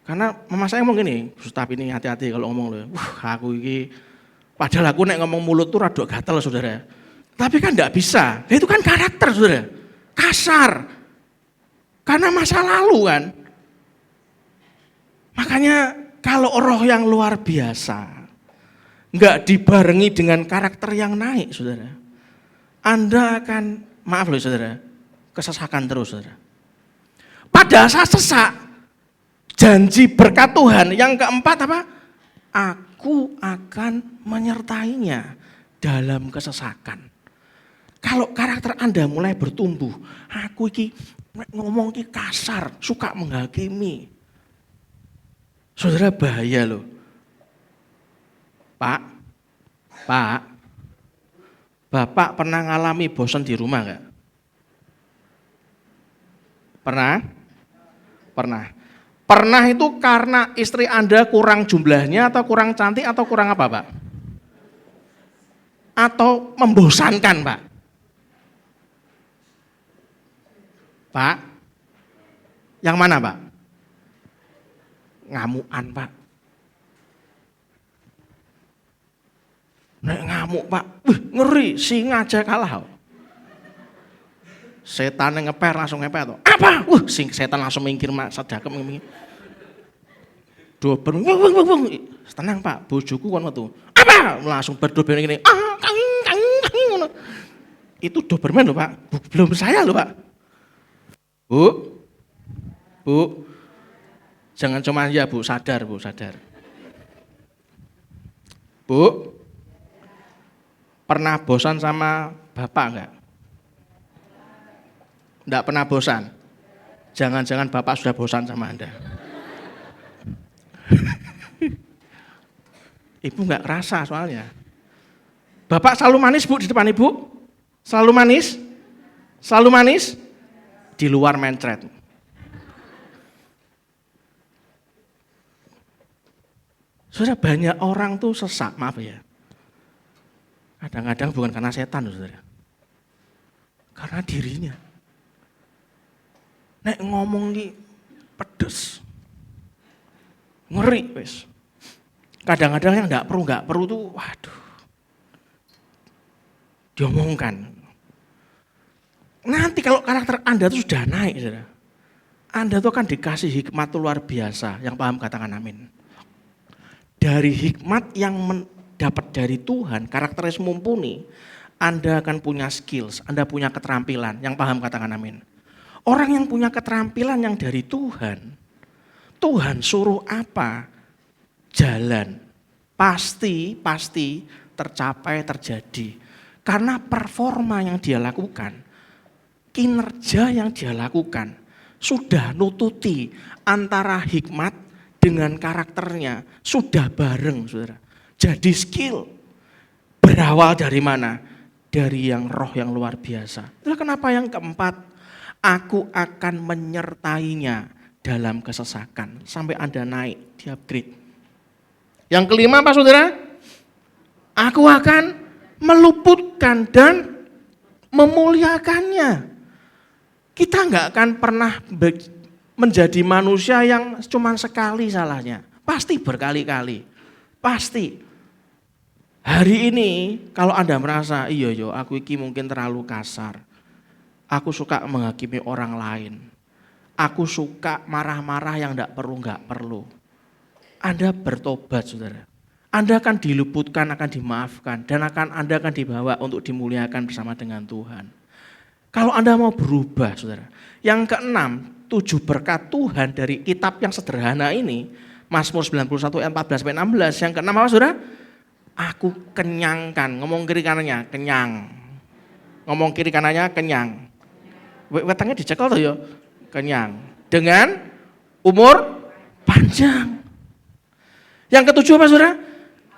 Karena mama saya ngomong gini, Ustaz ini hati-hati kalau ngomong loh. Aku ini, padahal aku nek ngomong mulut tuh rada gatel saudara. Tapi kan enggak bisa. Nah, itu kan karakter saudara. Kasar. Karena masa lalu kan. Makanya kalau roh yang luar biasa enggak dibarengi dengan karakter yang naik saudara, Anda akan, maaf loh saudara, kesesakan terus saudara. Pada saat sesak, janji berkat Tuhan yang keempat apa? Aku akan menyertainya dalam kesesakan. Kalau karakter Anda mulai bertumbuh, aku iki ngomong iki kasar, suka menghakimi. Saudara bahaya loh. Pak, Bapak pernah ngalami bosan di rumah enggak? Pernah. Pernah itu karena istri Anda kurang jumlahnya atau kurang cantik atau kurang apa Pak? Atau membosankan Pak? Pak, yang mana Pak? Ngamuan Pak. Nek ngamuk Pak, ngeri, singa aja kalah. Setan yang ngeper langsung ngeper tuh. Apa? Setan langsung minggir Mak, sadakem minggir. Dober, tenang Pak, bojoku kon metu. Apa? Langsung berdober ngene. Ngono. Itu Doberman loh Pak, belum saya loh Pak. Bu. Jangan cuma ya Bu, sadar. Bu, pernah bosan sama Bapak enggak? Enggak pernah bosan? Jangan-jangan Bapak sudah bosan sama Anda. Ibu enggak kerasa soalnya. Bapak selalu manis Bu di depan Ibu? Selalu manis? Selalu manis? Di luar mencret. Saudara, banyak orang tuh sesak, maaf ya. Kadang-kadang bukan karena setan, saudara. Karena dirinya. Nek ngomong di pedes. Ngeri, wes. Kadang-kadang yang enggak perlu tuh, waduh. Diomongkan. Nanti kalau karakter Anda tuh sudah naik, saudara. Anda tuh akan dikasih hikmat tuh luar biasa. Yang paham katakan amin. Dari hikmat yang dapat dari Tuhan, karakternya mumpuni, Anda akan punya skills, Anda punya keterampilan, yang paham katakan amin. Orang yang punya keterampilan yang dari Tuhan, Tuhan suruh apa? Jalan. Pasti tercapai, terjadi. Karena performa yang dia lakukan, kinerja yang dia lakukan, sudah nututi antara hikmat dengan karakternya, sudah bareng saudara. Jadi skill. berawal dari mana? Dari yang roh yang luar biasa. Itulah kenapa yang keempat, aku akan menyertainya dalam kesesakan. Sampai Anda naik, di upgrade. Yang kelima Pak Saudara, aku akan meluputkan dan memuliakannya. Kita nggak akan pernah menjadi manusia yang cuma sekali salahnya. Pasti berkali-kali. Pasti. Hari ini kalau Anda merasa, iya aku iki mungkin terlalu kasar. Aku suka menghakimi orang lain. Aku suka marah-marah yang nggak perlu. Anda bertobat saudara. Anda akan diluputkan, akan dimaafkan. Dan Anda akan dibawa untuk dimuliakan bersama dengan Tuhan. Kalau Anda mau berubah saudara. Yang keenam, 7 berkat Tuhan dari kitab yang sederhana ini. Mazmur 91 ayat 14-16. Yang keenam apa saudara? Aku kenyangkan. Ngomong kiri kanannya, kenyang. Ngomong kiri kanannya, kenyang. Wetangnya dicekel tuh ya. Kenyang. Dengan umur panjang. Yang ketujuh apa saudara?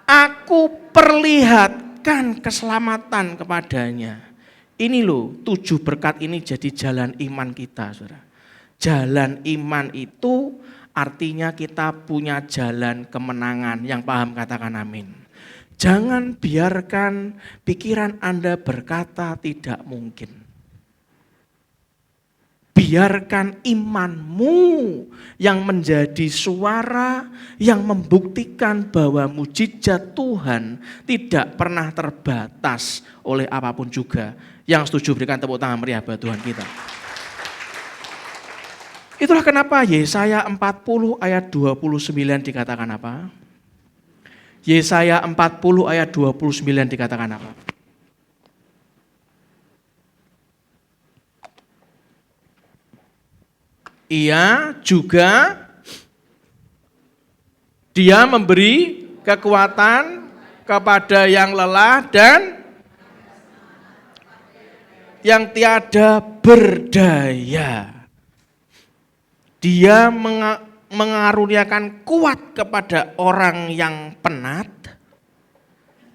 Aku perlihatkan keselamatan kepadanya. Ini loh, 7 berkat ini jadi jalan iman kita, saudara. Jalan iman itu artinya kita punya jalan kemenangan. Yang paham katakan amin. Jangan biarkan pikiran Anda berkata tidak mungkin. Biarkan imanmu yang menjadi suara yang membuktikan bahwa mujizat Tuhan tidak pernah terbatas oleh apapun juga. Yang setuju berikan tepuk tangan meriah buat Tuhan kita. Itulah kenapa Yesaya 40 ayat 29 dikatakan apa? Yesaya 40 ayat 29 dikatakan apa? Dia memberi kekuatan kepada yang lelah dan yang tiada berdaya. Dia mengaruniakan kuat kepada orang yang penat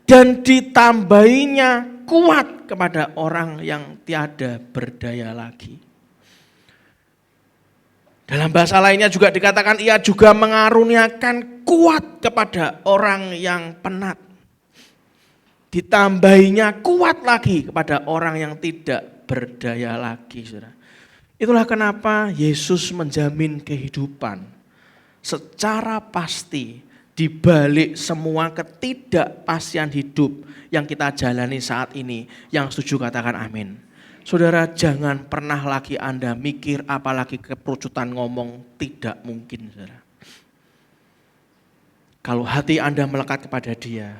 dan ditambahinya kuat kepada orang yang tiada berdaya lagi. Dalam bahasa lainnya juga dikatakan ia juga mengaruniakan kuat kepada orang yang penat. Ditambahinya kuat lagi kepada orang yang tidak berdaya lagi. Saudara. Itulah kenapa Yesus menjamin kehidupan secara pasti di balik semua ketidakpastian hidup yang kita jalani saat ini. Yang setuju katakan amin. Saudara, jangan pernah lagi Anda mikir apalagi keperucutan ngomong tidak mungkin. Saudara. Kalau hati Anda melekat kepada Dia,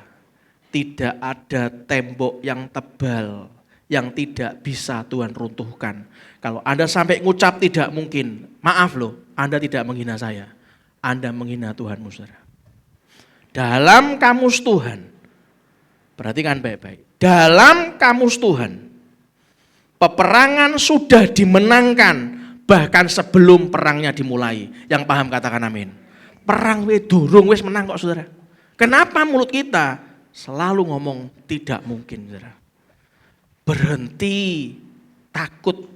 tidak ada tembok yang tebal yang tidak bisa Tuhan runtuhkan. Kalau Anda sampai ngucap tidak mungkin, maaf loh, Anda tidak menghina saya. Anda menghina Tuhanmu, saudara. Dalam kamus Tuhan, perhatikan baik-baik. Dalam kamus Tuhan, peperangan sudah dimenangkan bahkan sebelum perangnya dimulai. Yang paham katakan amin. Perang durung wis menang kok saudara. Kenapa mulut kita selalu ngomong tidak mungkin saudara? Berhenti takut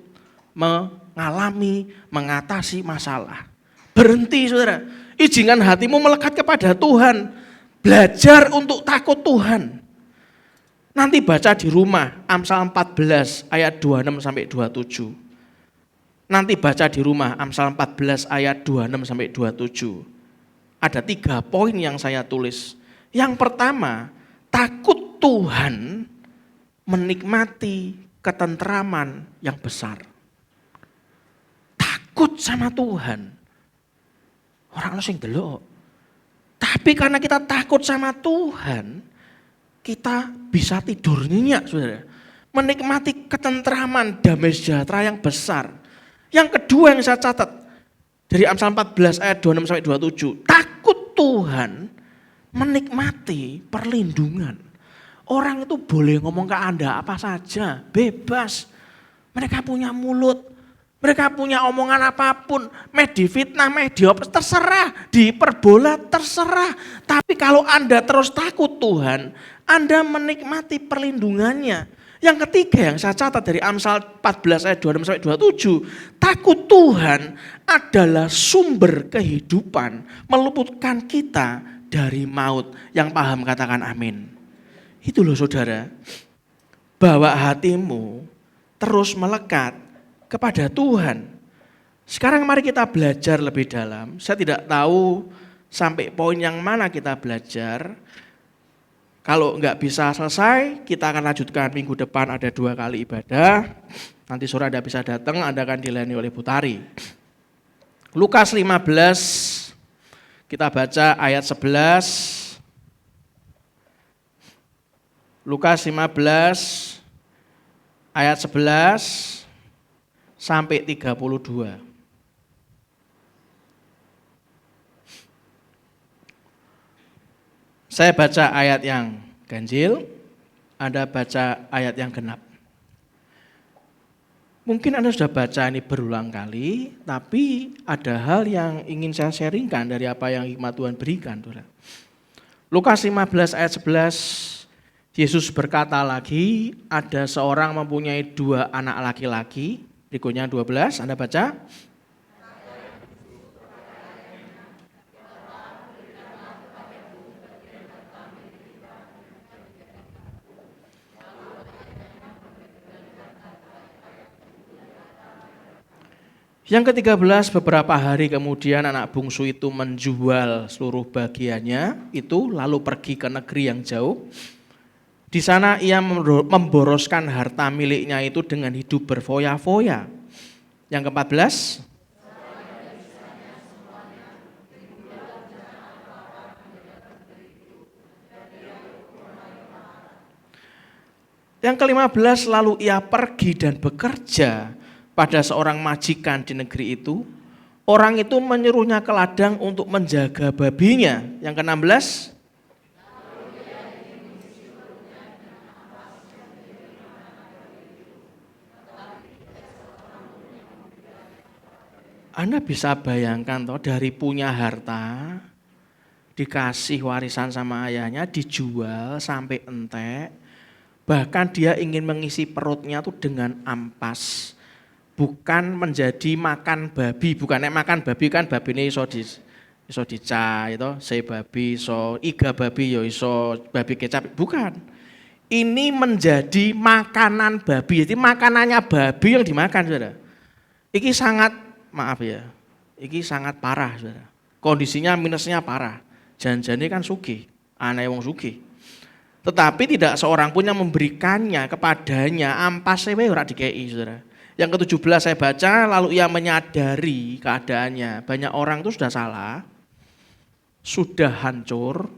mengatasi masalah. Berhenti saudara. Izinkan hatimu melekat kepada Tuhan. Belajar untuk takut Tuhan. Nanti baca di rumah Amsal 14 ayat 26 sampai 27. Nanti baca di rumah Amsal 14 ayat 26 sampai 27. Ada 3 poin yang saya tulis. Yang pertama, takut Tuhan menikmati ketentraman yang besar. Takut sama Tuhan. Orang sing delok. Tapi karena kita takut sama Tuhan, kita bisa tidur nyenyak, saudara. Menikmati ketentraman, damai sejahtera yang besar. Yang kedua yang saya catat, dari Amsal 14 ayat 26 sampai 27. Takut Tuhan menikmati perlindungan. Orang itu boleh ngomong ke Anda apa saja, bebas. Mereka punya mulut, Mereka punya omongan apapun, difitnah, terserah, diperbola, terserah. Tapi kalau Anda terus takut Tuhan, Anda menikmati perlindungannya. Yang ketiga yang saya catat dari Amsal 14 ayat 26-27, takut Tuhan adalah sumber kehidupan, meluputkan kita dari maut. Yang paham katakan amin. Itu loh saudara, bawa hatimu terus melekat kepada Tuhan. Sekarang mari kita belajar lebih dalam. Saya tidak tahu sampai poin yang mana kita belajar. Kalau enggak bisa selesai, kita akan lanjutkan minggu depan, ada 2 kali ibadah. Nanti sore Anda bisa datang, Anda akan dilayani oleh Bu Tari. Lukas 15, kita baca ayat 11. Lukas 15, ayat 11 sampai 32. Saya baca ayat yang ganjil, Anda baca ayat yang genap. Mungkin Anda sudah baca ini berulang kali, tapi ada hal yang ingin saya sharingkan dari apa yang hikmat Tuhan berikan. Lukas 15 ayat 11, Yesus berkata lagi, ada seorang mempunyai 2 anak laki-laki. Berikutnya 12, Anda baca. Yang ke-13, beberapa hari kemudian anak bungsu itu menjual seluruh bagiannya itu lalu pergi ke negeri yang jauh. Di sana ia memboroskan harta miliknya itu dengan hidup berfoya-foya. Yang ke-14, yang ke-15, lalu ia pergi dan bekerja pada seorang majikan di negeri itu. Orang itu menyuruhnya ke ladang untuk menjaga babinya. Yang ke-16, Anda bisa bayangkan toh, dari punya harta, dikasih warisan sama ayahnya, dijual sampai entek, bahkan dia ingin mengisi perutnya tuh dengan ampas. Bukan menjadi makan babi, bukan makan babi kan babi ini iso dica itu, saya babi iso iga babi yo iso babi kecap, bukan. Ini menjadi makanan babi, jadi makanannya babi yang dimakan, saudara. Iki sangat, maaf ya, iki sangat parah, saudara. Kondisinya minusnya parah. Janjane kan sugih, aneh wong sugih. Tetapi tidak seorang pun yang memberikannya kepadanya, ampas wae ora dikei, saudara. Yang ke-17 saya baca, lalu ia menyadari keadaannya. Banyak orang itu sudah salah, sudah hancur,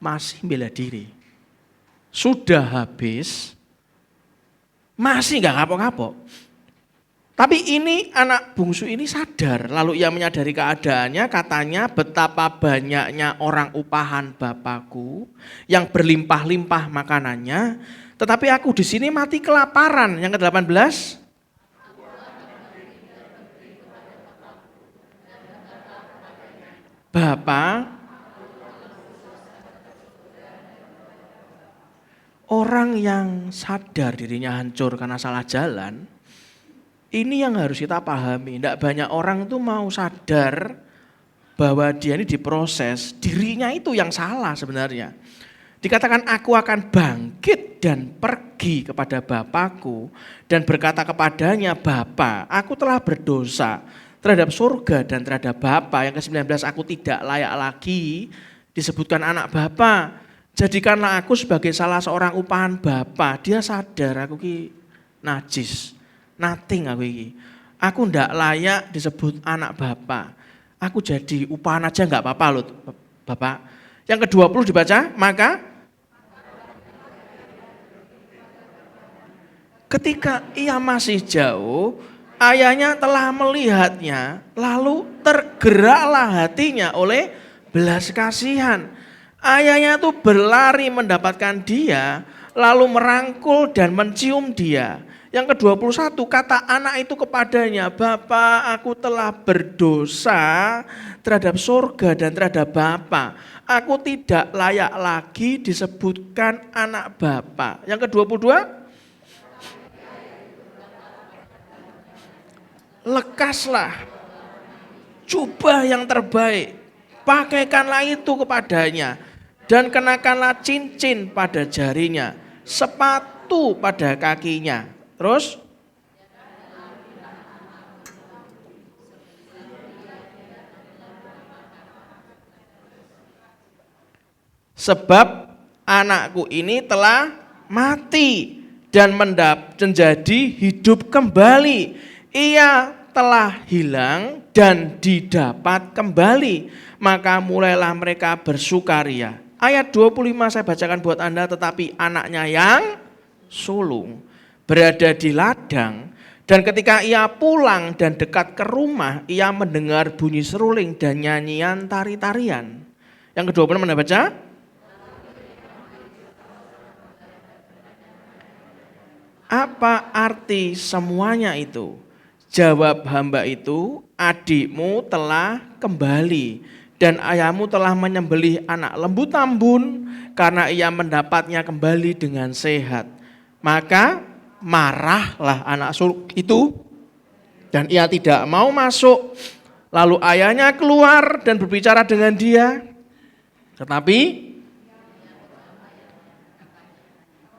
masih bela diri. Sudah habis, masih gak kapok-kapok. Tapi ini anak bungsu ini sadar, lalu ia menyadari keadaannya, katanya betapa banyaknya orang upahan Bapakku yang berlimpah-limpah makanannya, tetapi aku di sini mati kelaparan. Yang ke-18, Bapak, orang yang sadar dirinya hancur karena salah jalan, ini yang harus kita pahami. Tidak banyak orang itu mau sadar bahwa dia ini diproses, dirinya itu yang salah sebenarnya. Dikatakan aku akan bangkit dan pergi kepada Bapakku dan berkata kepadanya, Bapa, aku telah berdosa terhadap surga dan terhadap Bapa. Yang ke-19, aku tidak layak lagi disebutkan anak Bapa. Jadikanlah aku sebagai salah seorang upahan Bapa. Dia sadar aku ki najis, nothing aku ki. Aku tidak layak disebut anak Bapa. Aku jadi upahan aja enggak apa-apa loh Bapak. Yang ke-20 dibaca, maka ketika ia masih jauh, ayahnya telah melihatnya, lalu tergeraklah hatinya oleh belas kasihan. Ayahnya itu berlari mendapatkan dia, lalu merangkul dan mencium dia. Yang ke-21, kata anak itu kepadanya, Bapa, aku telah berdosa terhadap surga dan terhadap Bapa. Aku tidak layak lagi disebutkan anak Bapa. Yang ke-22, lekaslah jubah yang terbaik, pakaikanlah itu kepadanya, dan kenakanlah cincin pada jarinya, sepatu pada kakinya. Terus sebab anakku ini telah mati dan menjadi hidup kembali. Ia telah hilang dan didapat kembali. Maka mulailah mereka bersukaria. Ayat 25 saya bacakan buat Anda, tetapi anaknya yang sulung berada di ladang, dan ketika ia pulang dan dekat ke rumah, ia mendengar bunyi seruling dan nyanyian tari-tarian. Yang ke-26 Anda baca? Apa arti semuanya itu? Jawab hamba itu, adikmu telah kembali dan ayahmu telah menyembelih anak lembu tambun karena ia mendapatnya kembali dengan sehat. Maka marahlah anak sulung itu dan ia tidak mau masuk. Lalu ayahnya keluar dan berbicara dengan dia. Tetapi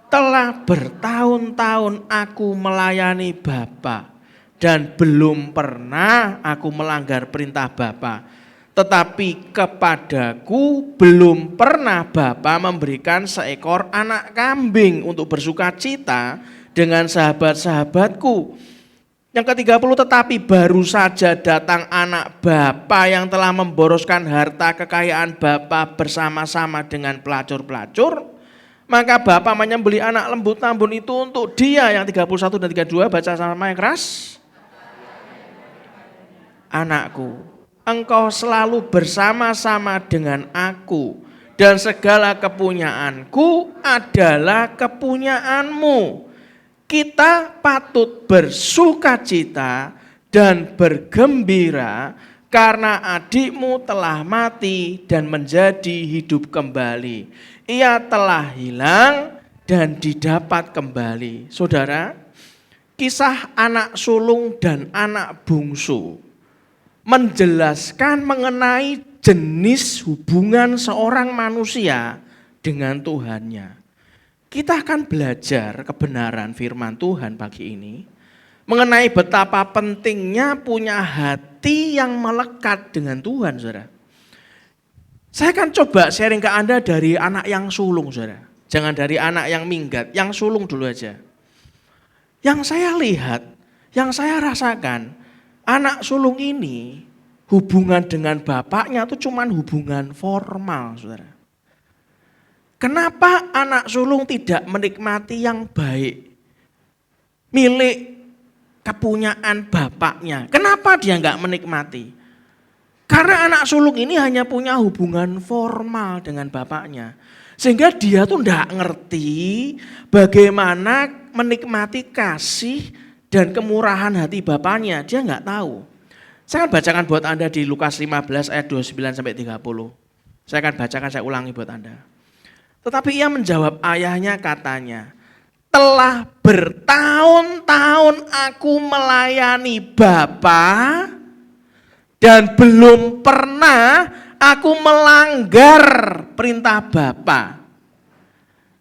telah bertahun-tahun aku melayani Bapa dan belum pernah aku melanggar perintah Bapa. Tetapi kepadaku belum pernah Bapa memberikan seekor anak kambing untuk bersukacita dengan sahabat-sahabatku. Yang ke-30, tetapi baru saja datang anak Bapa yang telah memboroskan harta kekayaan Bapa bersama-sama dengan pelacur-pelacur. Maka Bapa menyembelih anak lembu tambun itu untuk dia. Yang 31 dan 32 baca sama yang keras. Anakku, engkau selalu bersama-sama dengan aku dan segala kepunyaanku adalah kepunyaanmu. Kita patut bersukacita dan bergembira karena adikmu telah mati dan menjadi hidup kembali. Ia telah hilang dan didapat kembali. Saudara, kisah anak sulung dan anak bungsu menjelaskan mengenai jenis hubungan seorang manusia dengan Tuhannya. Kita akan belajar kebenaran firman Tuhan pagi ini mengenai betapa pentingnya punya hati yang melekat dengan Tuhan, saudara. Saya akan coba sharing ke Anda dari anak yang sulung, saudara. Jangan dari anak yang minggat, yang sulung dulu aja. Yang saya lihat, yang saya rasakan, anak sulung ini hubungan dengan bapaknya itu cuma hubungan formal, saudara. Kenapa anak sulung tidak menikmati yang baik milik kepunyaan bapaknya? Kenapa dia enggak menikmati? Karena anak sulung ini hanya punya hubungan formal dengan bapaknya. Sehingga dia tuh enggak ngerti bagaimana menikmati kasih dan kemurahan hati bapaknya. Dia enggak tahu. Saya akan bacakan buat Anda di Lukas 15 ayat 29 sampai 30. Saya akan bacakan, saya ulangi buat Anda. Tetapi ia menjawab ayahnya, katanya, telah bertahun-tahun aku melayani Bapa dan belum pernah aku melanggar perintah Bapa.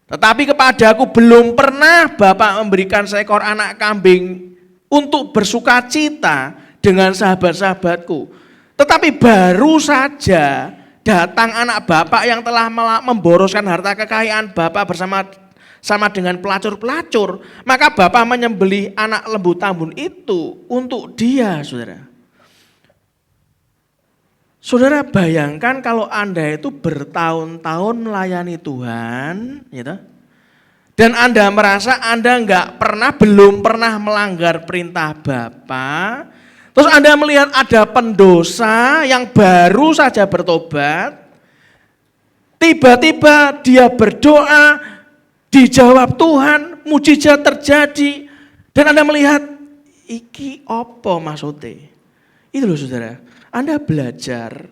Tetapi kepadaku belum pernah Bapa memberikan seekor anak kambing untuk bersukacita dengan sahabat-sahabatku. Tetapi baru saja datang anak bapak yang telah memboroskan harta kekayaan bapak bersama dengan pelacur-pelacur. Maka bapak menyembelih anak lembu tambun itu untuk dia, saudara. Saudara bayangkan kalau Anda itu bertahun-tahun melayani Tuhan, gitu. Dan Anda merasa Anda belum pernah melanggar perintah Bapa. Terus Anda melihat ada pendosa yang baru saja bertobat, tiba-tiba dia berdoa, dijawab Tuhan, mujizat terjadi, Dan Anda melihat, iki opo maksudnya? Itu loh saudara, Anda belajar,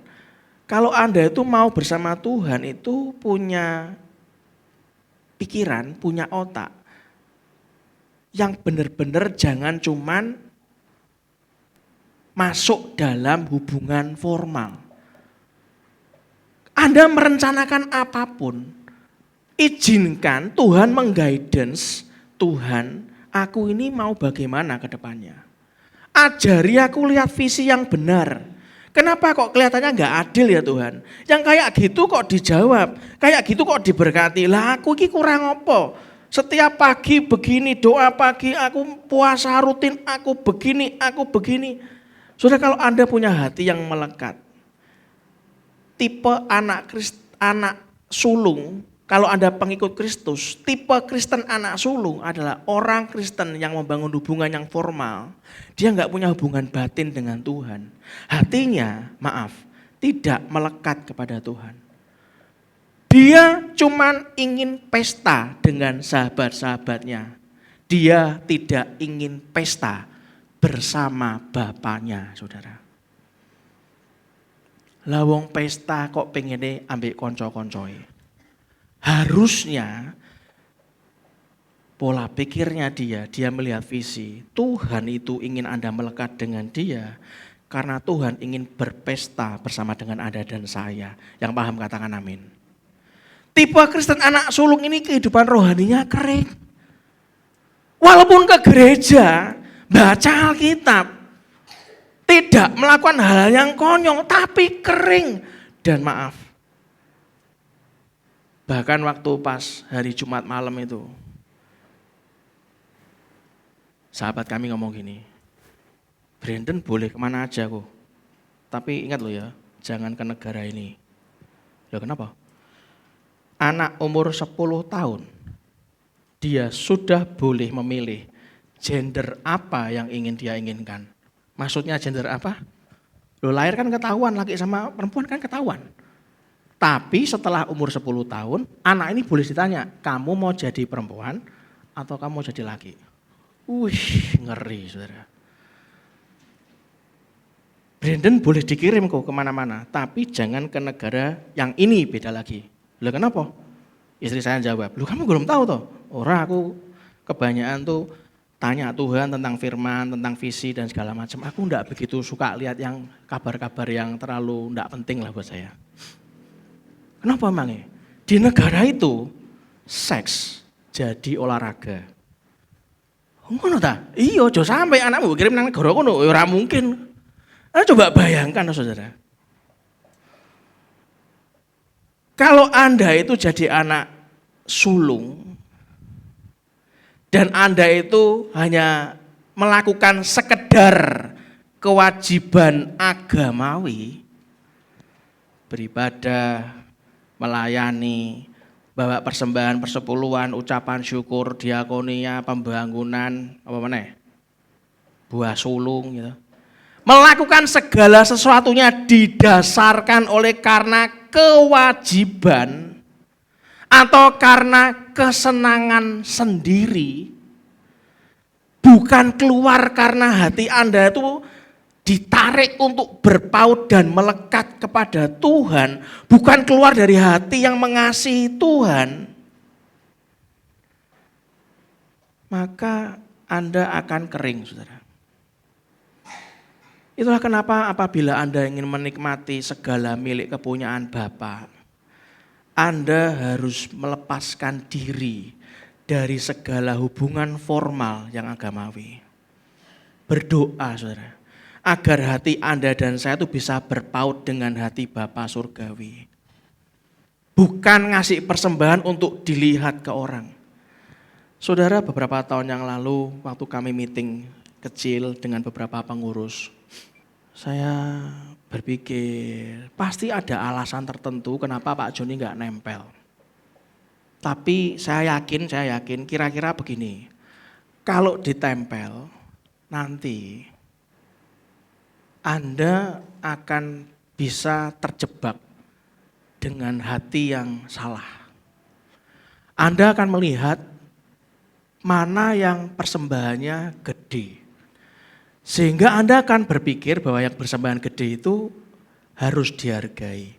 kalau Anda itu mau bersama Tuhan itu punya pikiran, punya otak, yang benar-benar jangan cuman masuk dalam hubungan formal. Anda merencanakan apapun, izinkan Tuhan mengguidance, Tuhan, aku ini mau bagaimana ke depannya. Ajari aku lihat visi yang benar. Kenapa kok kelihatannya nggak adil ya Tuhan? Yang kayak gitu kok dijawab, kayak gitu kok diberkati. Lah aku ini kurang apa? Setiap pagi begini, doa pagi, aku puasa rutin, aku begini, aku begini. Sudah kalau Anda punya hati yang melekat, tipe anak sulung, kalau Anda pengikut Kristus, tipe Kristen anak sulung adalah orang Kristen yang membangun hubungan yang formal. Dia nggak punya hubungan batin dengan Tuhan. Hatinya, maaf, tidak melekat kepada Tuhan. Dia cuman ingin pesta dengan sahabat-sahabatnya. Dia tidak ingin pesta bersama Bapaknya, saudara. Lawong pesta kok pengennya ambil konco-koncoy. Harusnya pola pikirnya dia melihat visi. Tuhan itu ingin Anda melekat dengan dia. Karena Tuhan ingin berpesta bersama dengan Anda dan saya. Yang paham katakan amin. Tipe Kristen anak sulung ini kehidupan rohaninya kering. Walaupun ke gereja, baca Alkitab, tidak melakukan hal yang konyol, tapi kering. Dan maaf, bahkan waktu pas hari Jumat malam itu, sahabat kami ngomong gini, Brandon boleh kemana aja kok, tapi ingat loh ya, jangan ke negara ini. Ya kenapa? Anak umur 10 tahun, dia sudah boleh memilih gender apa yang ingin dia inginkan. Maksudnya gender apa? Lo lahir kan ketahuan, laki sama perempuan kan ketahuan. Tapi setelah umur 10 tahun, anak ini boleh ditanya, kamu mau jadi perempuan atau kamu mau jadi laki? Wih, ngeri saudara. Brandon boleh dikirim kok kemana-mana, tapi jangan ke negara yang ini, beda lagi. Lah kenapa? Istri saya jawab, lu kamu belum tahu toh? Orang aku kebanyakan tuh tanya Tuhan tentang firman, tentang visi dan segala macam. Aku enggak begitu suka lihat yang kabar-kabar yang terlalu enggak penting lah buat saya. Kenapa emangnya? Di negara itu seks jadi olahraga. Ngono ta? Iya, aja sampai anakmu kirim nang negara kono, ora mungkin. Coba bayangkan saudara. Kalau Anda itu jadi anak sulung dan Anda itu hanya melakukan sekedar kewajiban agamawi, beribadah, melayani, bawa persembahan persepuluhan, ucapan syukur, diakonia, pembangunan, apa mana? Buah sulung gitu. Melakukan segala sesuatunya didasarkan oleh karena kewajiban atau karena kesenangan sendiri, bukan keluar karena hati Anda itu ditarik untuk berpaut dan melekat kepada Tuhan, bukan keluar dari hati yang mengasihi Tuhan, maka Anda akan kering, saudara. Itulah kenapa apabila Anda ingin menikmati segala milik kepunyaan Bapa, Anda harus melepaskan diri dari segala hubungan formal yang agamawi. Berdoa, saudara, agar hati Anda dan saya itu bisa berpaut dengan hati Bapa surgawi. Bukan ngasih persembahan untuk dilihat ke orang. Saudara, beberapa tahun yang lalu waktu kami meeting kecil dengan beberapa pengurus, saya berpikir pasti ada alasan tertentu kenapa Pak Joni nggak nempel. Tapi saya yakin kira-kira begini, kalau ditempel nanti Anda akan bisa terjebak dengan hati yang salah. Anda akan melihat mana yang persembahannya gede. Sehingga Anda akan berpikir bahwa yang persembahan gede itu harus dihargai.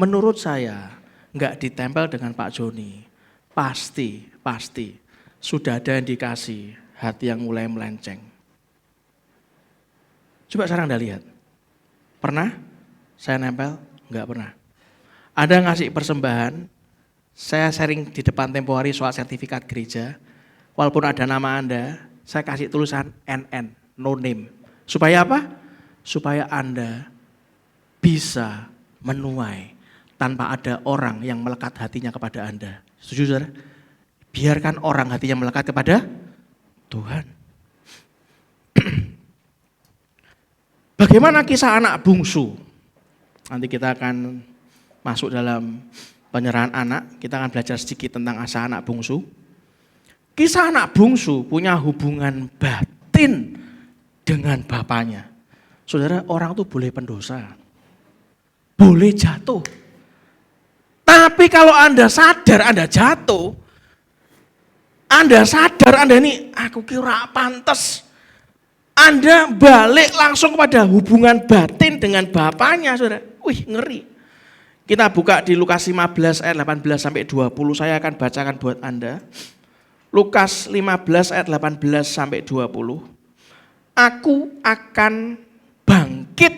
Menurut saya, enggak ditempel dengan Pak Joni. Pasti sudah ada indikasi hati yang mulai melenceng. Coba sekarang Anda lihat. Pernah saya nempel? Enggak pernah. Ada ngasih persembahan, saya sharing di depan Tempohari soal sertifikat gereja. Walaupun ada nama Anda, saya kasih tulisan NN, no name. Supaya apa? Supaya Anda bisa menuai tanpa ada orang yang melekat hatinya kepada Anda. Setuju saudara? Biarkan orang hatinya melekat kepada Tuhan. Bagaimana kisah anak bungsu? Nanti kita akan masuk dalam penyerahan anak. Kita akan belajar sedikit tentang asal anak bungsu. Kisah anak bungsu punya hubungan batin dengan bapaknya. Saudara, orang itu boleh pendosa. Boleh jatuh. Tapi kalau Anda sadar Anda jatuh, Anda sadar Anda ini, aku kira pantas. Anda balik langsung kepada hubungan batin dengan bapaknya, saudara. Wih, ngeri. Kita buka di Lukas 15 ayat 18 sampai 20, saya akan bacakan buat Anda. Lukas 15 ayat 18 sampai 20. Aku akan bangkit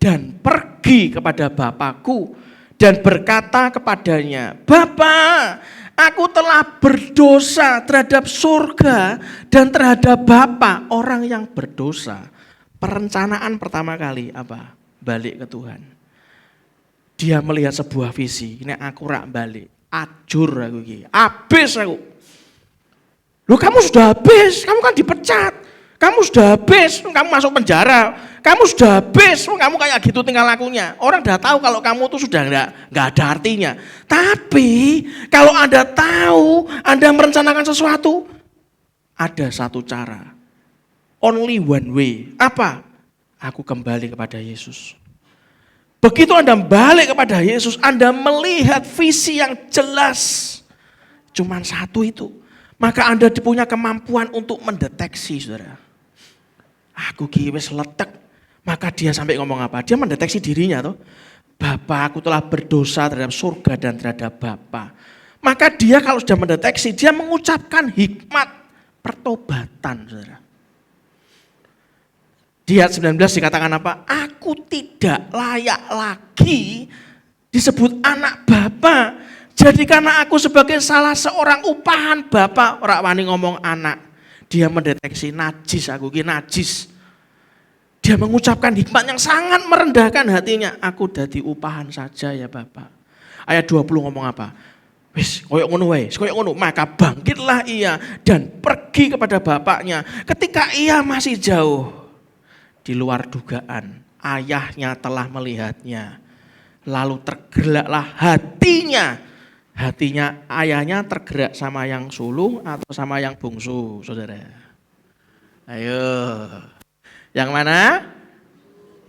dan pergi kepada Bapakku dan berkata kepadanya, Bapa, aku telah berdosa terhadap surga dan terhadap Bapa. Orang yang berdosa, perencanaan pertama kali apa? Balik ke Tuhan. Dia melihat sebuah visi, ini aku rak balik, ajur aku iki, habis aku. Loh, kamu sudah habis, kamu kan dipecat. Kamu sudah habis, kamu masuk penjara. Kamu sudah habis, kamu kayak gitu tinggal lakunya. Orang udah tahu kalau kamu tuh sudah enggak ada artinya. Tapi kalau Anda tahu, Anda merencanakan sesuatu, ada satu cara. Only one way. Apa? Aku kembali kepada Yesus. Begitu Anda balik kepada Yesus, Anda melihat visi yang jelas. Cuman satu itu. Maka Anda punya kemampuan untuk mendeteksi, saudara. Aku wis letek. Maka dia sampai ngomong apa? Dia mendeteksi dirinya tuh. Bapa, aku telah berdosa terhadap surga dan terhadap Bapa. Maka dia kalau sudah mendeteksi, dia mengucapkan hikmat pertobatan, saudara. Di ayat 19 dikatakan apa? Aku tidak layak lagi disebut anak Bapa. Jadikanlah aku sebagai salah seorang upahan Bapa. Ora wani ngomong anak. Dia mendeteksi najis, aku ki najis. Dia mengucapkan hikmat yang sangat merendahkan hatinya. Aku dadi upahan saja ya Bapak. Ayat 20 ngomong apa? Wis koyok ngono wae, koyok ngono. Maka bangkitlah ia dan pergi kepada bapaknya. Ketika ia masih jauh, di luar dugaan, ayahnya telah melihatnya. Lalu tergeraklah hatinya. Hatinya ayahnya tergerak sama yang sulung atau sama yang bungsu, saudara? Ayo, yang mana?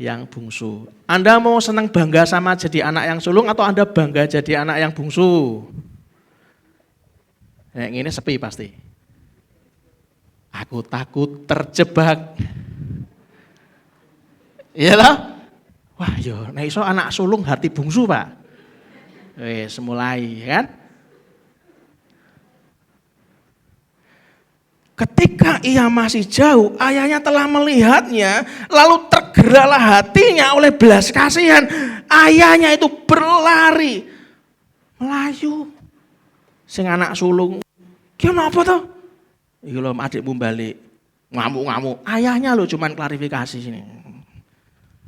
Yang bungsu. Anda mau senang bangga sama jadi anak yang sulung atau Anda bangga jadi anak yang bungsu? Yang ini sepi pasti. Aku takut terjebak. Iya loh? Wah yo, nek iso anak sulung hati bungsu, Pak. Wes mulai kan? Ketika ia masih jauh, ayahnya telah melihatnya, lalu tergeraklah hatinya oleh belas kasihan. Ayahnya itu berlari, melayu. Sing anak sulung, ki napa to? Iki lho adikmu balik, ngamuk-ngamuk. Ayahnya lho cuman klarifikasi sini.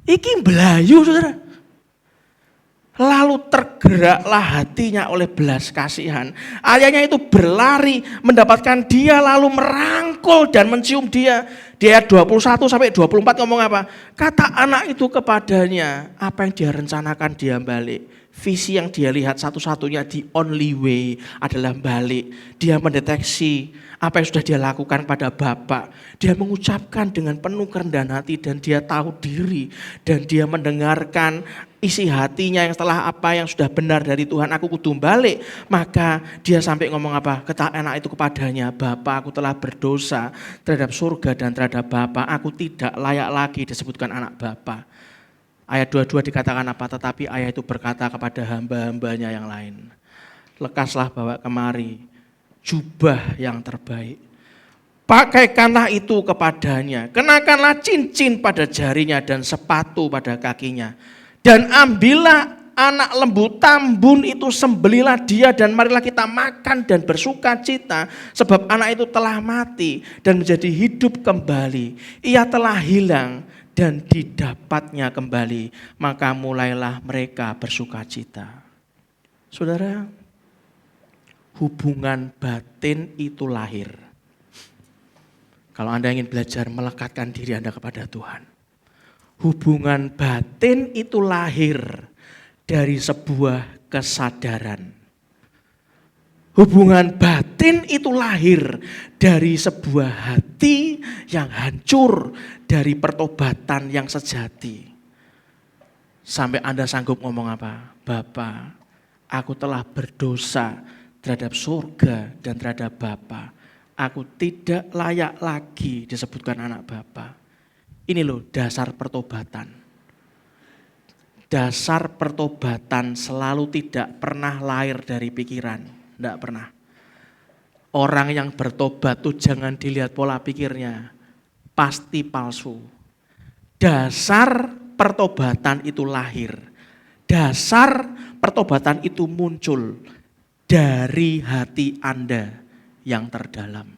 Iki mblayu, saudara. Lalu tergeraklah hatinya oleh belas kasihan. Ayahnya itu berlari mendapatkan dia lalu merangkul dan mencium dia. Di ayat 21 sampai 24 ngomong apa? Kata anak itu kepadanya, apa yang dia rencanakan dia balik. Visi yang dia lihat satu-satunya the only way adalah balik. Dia mendeteksi apa yang sudah dia lakukan pada Bapa. Dia mengucapkan dengan penuh kerendahan hati dan dia tahu diri. Dan dia mendengarkan isi hatinya yang setelah apa yang sudah benar dari Tuhan, aku kudu balik. Maka dia sampai ngomong apa? Kata anak itu kepadanya, Bapa, aku telah berdosa terhadap surga dan terhadap Bapa. Aku tidak layak lagi disebutkan anak Bapa. Ayat 22 dikatakan apa? Tetapi ayah itu berkata kepada hamba-hambanya yang lain, lekaslah bawa kemari jubah yang terbaik. Pakaikanlah itu kepadanya. Kenakanlah cincin pada jarinya dan sepatu pada kakinya. Dan ambillah anak lembu tambun itu, sembelilah dia dan marilah kita makan dan bersuka cita. Sebab anak itu telah mati dan menjadi hidup kembali. Ia telah hilang dan didapatnya kembali, maka mulailah mereka bersuka cita. Saudara, hubungan batin itu lahir. Kalau Anda ingin belajar melekatkan diri Anda kepada Tuhan, hubungan batin itu lahir dari sebuah kesadaran. Hubungan batin itu lahir dari sebuah hati yang hancur, dari pertobatan yang sejati. Sampai Anda sanggup ngomong apa? Bapa, aku telah berdosa terhadap surga dan terhadap Bapa. Aku tidak layak lagi disebutkan anak Bapa. Ini loh dasar pertobatan. Dasar pertobatan selalu tidak pernah lahir dari pikiran. Tidak pernah. Orang yang bertobat tuh jangan dilihat pola pikirnya. Pasti palsu. Dasar pertobatan itu lahir. Dasar pertobatan itu muncul dari hati Anda yang terdalam.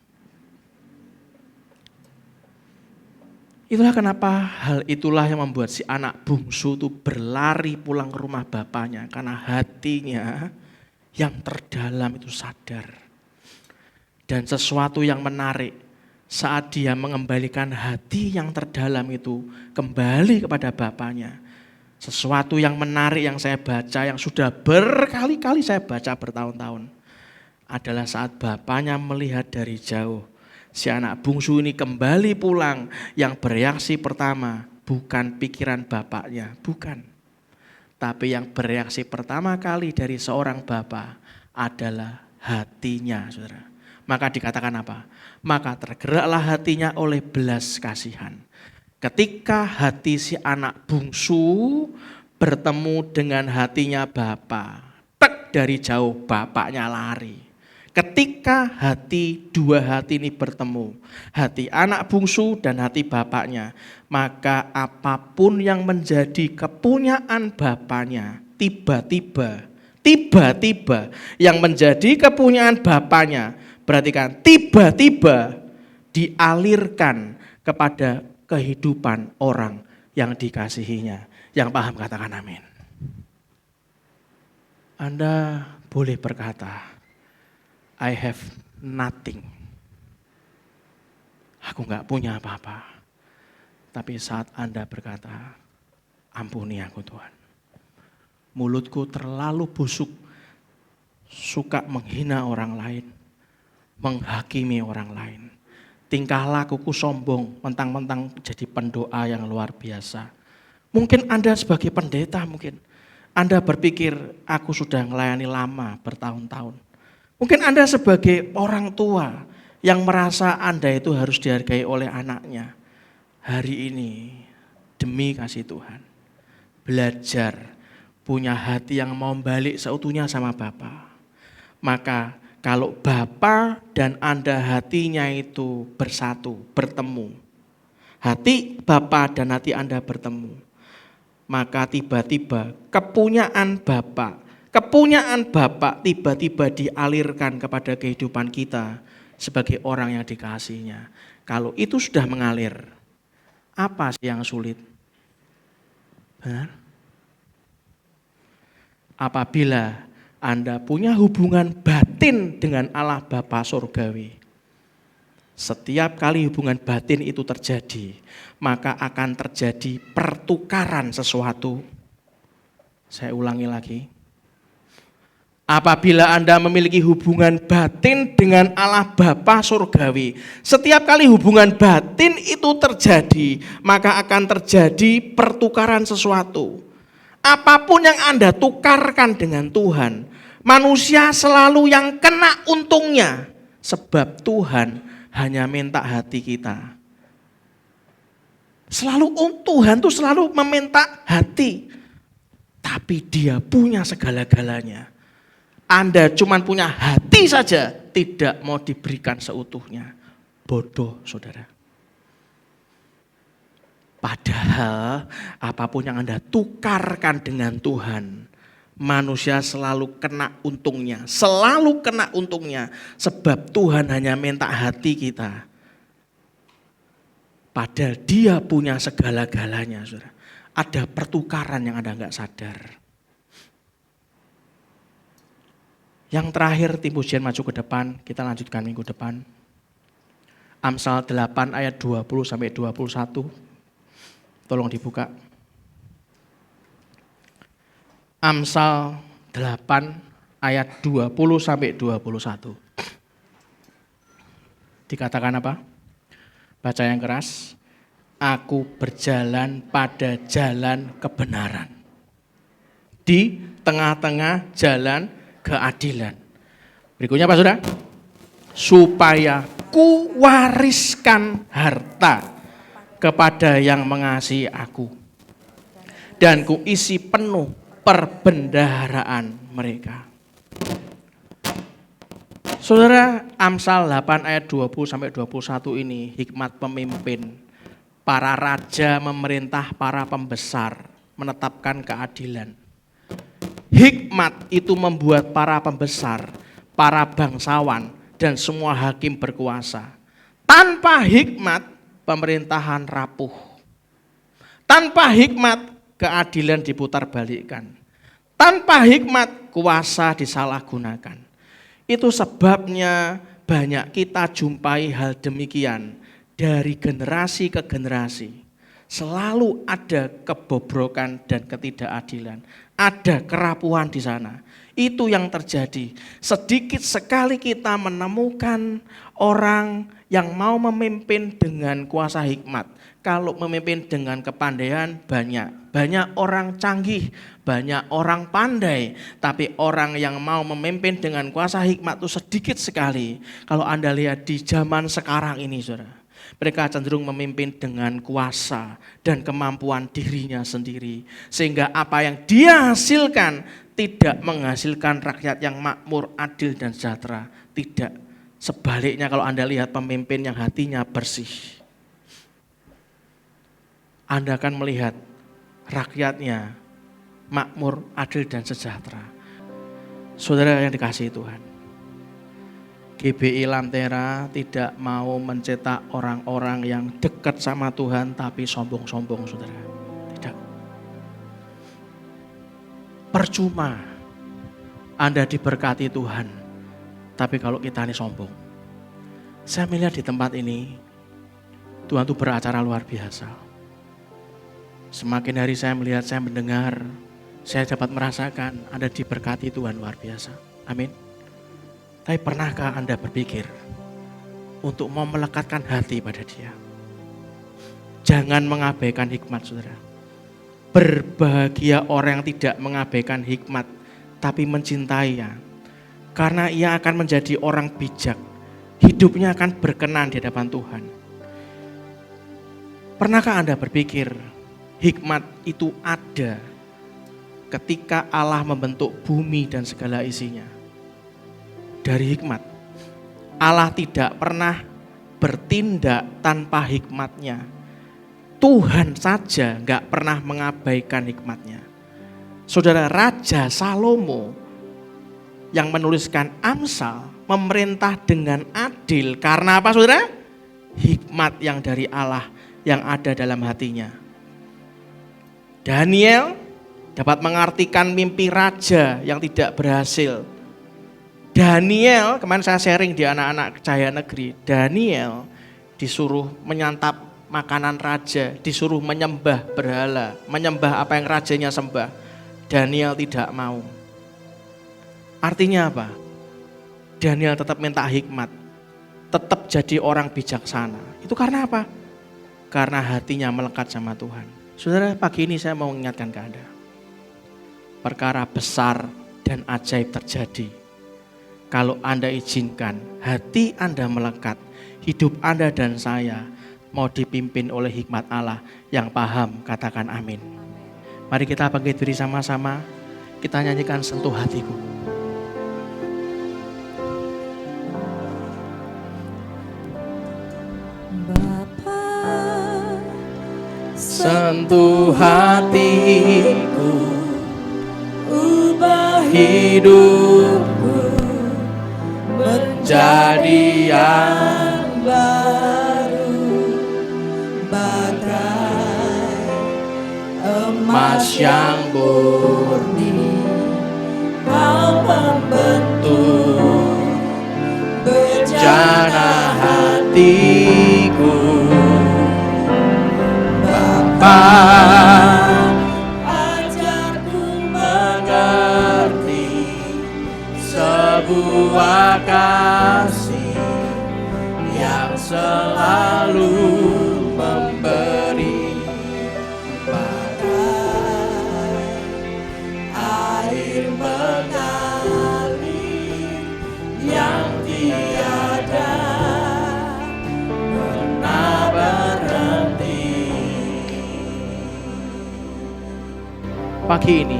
Itulah kenapa hal itulah yang membuat si anak bungsu itu berlari pulang ke rumah bapaknya. Karena hatinya yang terdalam itu sadar. Dan sesuatu yang menarik saat dia mengembalikan hati yang terdalam itu kembali kepada bapaknya. Sesuatu yang menarik yang saya baca, yang sudah berkali-kali saya baca bertahun-tahun, adalah saat bapaknya melihat dari jauh. Si anak bungsu ini kembali pulang, yang bereaksi pertama bukan pikiran bapaknya, bukan. Tapi yang bereaksi pertama kali dari seorang bapa adalah hatinya, saudara. Maka dikatakan apa? Maka tergeraklah hatinya oleh belas kasihan. Ketika hati si anak bungsu bertemu dengan hatinya bapa, tek dari jauh bapaknya lari. Ketika dua hati ini bertemu, hati anak bungsu dan hati bapaknya, maka apapun yang menjadi kepunyaan bapaknya, tiba-tiba yang menjadi kepunyaan bapaknya, perhatikan, tiba-tiba dialirkan kepada kehidupan orang yang dikasihinya. Yang paham katakan amin. Anda boleh berkata, I have nothing. Aku gak punya apa-apa. Tapi saat Anda berkata, ampuni aku Tuhan. Mulutku terlalu busuk, suka menghina orang lain, menghakimi orang lain. Tingkah lakuku sombong, mentang-mentang jadi pendoa yang luar biasa. Mungkin Anda sebagai pendeta, mungkin Anda berpikir, aku sudah melayani lama, bertahun-tahun. Mungkin Anda sebagai orang tua yang merasa Anda itu harus dihargai oleh anaknya. Hari ini, demi kasih Tuhan, belajar punya hati yang mau balik seutuhnya sama Bapa. Maka kalau Bapa dan Anda hatinya itu bersatu, bertemu. Hati Bapa dan hati Anda bertemu. Maka tiba-tiba kepunyaan Bapa tiba-tiba dialirkan kepada kehidupan kita sebagai orang yang dikasihinya. Kalau itu sudah mengalir, apa sih yang sulit? Benar? Apabila Anda punya hubungan batin dengan Allah Bapa Surgawi, setiap kali hubungan batin itu terjadi, maka akan terjadi pertukaran sesuatu. Saya ulangi lagi, Apabila Anda memiliki hubungan batin dengan Allah Bapa surgawi, setiap kali hubungan batin itu terjadi, maka akan terjadi pertukaran sesuatu. Apapun yang Anda tukarkan dengan Tuhan, manusia selalu yang kena untungnya, sebab Tuhan hanya minta hati kita. Tuhan tuh selalu meminta hati, tapi Dia punya segala-galanya. Anda cuma punya hati saja, tidak mau diberikan seutuhnya. Bodoh, saudara. Padahal apapun yang Anda tukarkan dengan Tuhan, manusia selalu kena untungnya. Selalu kena untungnya. Sebab Tuhan hanya minta hati kita. Padahal Dia punya segala-galanya, saudara. Ada pertukaran yang Anda nggak sadar. Yang terakhir, tim pujian maju ke depan, kita lanjutkan minggu depan. Amsal 8 ayat 20-21, tolong dibuka. Amsal 8 ayat 20-21. Dikatakan apa? Baca yang keras. Aku berjalan pada jalan kebenaran, di tengah-tengah jalan keadilan. Berikutnya apa saudara? Supaya ku wariskan harta kepada yang mengasihi aku, dan ku isi penuh perbendaharaan mereka. Saudara, Amsal 8 ayat 20-21 ini hikmat pemimpin. Para raja memerintah para pembesar menetapkan keadilan. Hikmat itu membuat para pembesar, para bangsawan, dan semua hakim berkuasa. Tanpa hikmat, pemerintahan rapuh. Tanpa hikmat, keadilan diputarbalikkan. Tanpa hikmat, kuasa disalahgunakan. Itu sebabnya banyak kita jumpai hal demikian dari generasi ke generasi. Selalu ada kebobrokan dan ketidakadilan. Ada kerapuhan di sana. Itu yang terjadi. Sedikit sekali kita menemukan orang yang mau memimpin dengan kuasa hikmat. Kalau memimpin dengan kepandaian banyak. Banyak orang canggih, banyak orang pandai. Tapi orang yang mau memimpin dengan kuasa hikmat itu sedikit sekali. Kalau Anda lihat di zaman sekarang ini, saudara. Mereka cenderung memimpin dengan kuasa dan kemampuan dirinya sendiri. Sehingga apa yang dia hasilkan tidak menghasilkan rakyat yang makmur, adil dan sejahtera. Tidak. Sebaliknya kalau Anda lihat pemimpin yang hatinya bersih, Anda akan melihat rakyatnya makmur, adil dan sejahtera. Saudara yang dikasihi Tuhan, GBI Lantera tidak mau mencetak orang-orang yang dekat sama Tuhan tapi sombong-sombong, saudara. Tidak. Percuma Anda diberkati Tuhan, tapi kalau kita ini sombong. Saya melihat di tempat ini, Tuhan itu beracara luar biasa. Semakin hari saya melihat, saya mendengar, saya dapat merasakan Anda diberkati Tuhan luar biasa. Amin. Tapi pernahkah Anda berpikir untuk mau melekatkan hati pada Dia? Jangan mengabaikan hikmat, saudara. Berbahagia orang yang tidak mengabaikan hikmat, tapi mencintainya. Karena ia akan menjadi orang bijak. Hidupnya akan berkenan di hadapan Tuhan. Pernahkah Anda berpikir hikmat itu ada ketika Allah membentuk bumi dan segala isinya? Dari hikmat. Allah tidak pernah bertindak tanpa hikmatnya. Tuhan saja gak pernah mengabaikan hikmatnya. Saudara, Raja Salomo yang menuliskan Amsal memerintah dengan adil. Karena apa, saudara? Hikmat yang dari Allah yang ada dalam hatinya. Daniel dapat mengartikan mimpi raja yang tidak berhasil. Daniel, kemarin saya sharing di anak-anak Cahaya Negeri, Daniel disuruh menyantap makanan raja, disuruh menyembah berhala, menyembah apa yang rajanya sembah. Daniel tidak mau. Artinya apa? Daniel tetap minta hikmat, tetap jadi orang bijaksana. Itu karena apa? Karena hatinya melekat sama Tuhan. Saudara, pagi ini saya mau mengingatkan ke Anda. Perkara besar dan ajaib terjadi kalau Anda izinkan hati Anda melekat, hidup Anda dan saya mau dipimpin oleh hikmat Allah. Yang paham katakan amin. Mari kita bangkit diri sama-sama, kita nyanyikan Sentuh Hatiku. Bapa, Sentuh hatiku, ubah hidupku menjadi yang baru, bagai emas yang murni. Kau membentuk Bejana hatiku, Bapa, ajarku mengerti sebuah kasih yang selalu memberi, bagai air mengalir yang tiada pernah berhenti. Pagi ini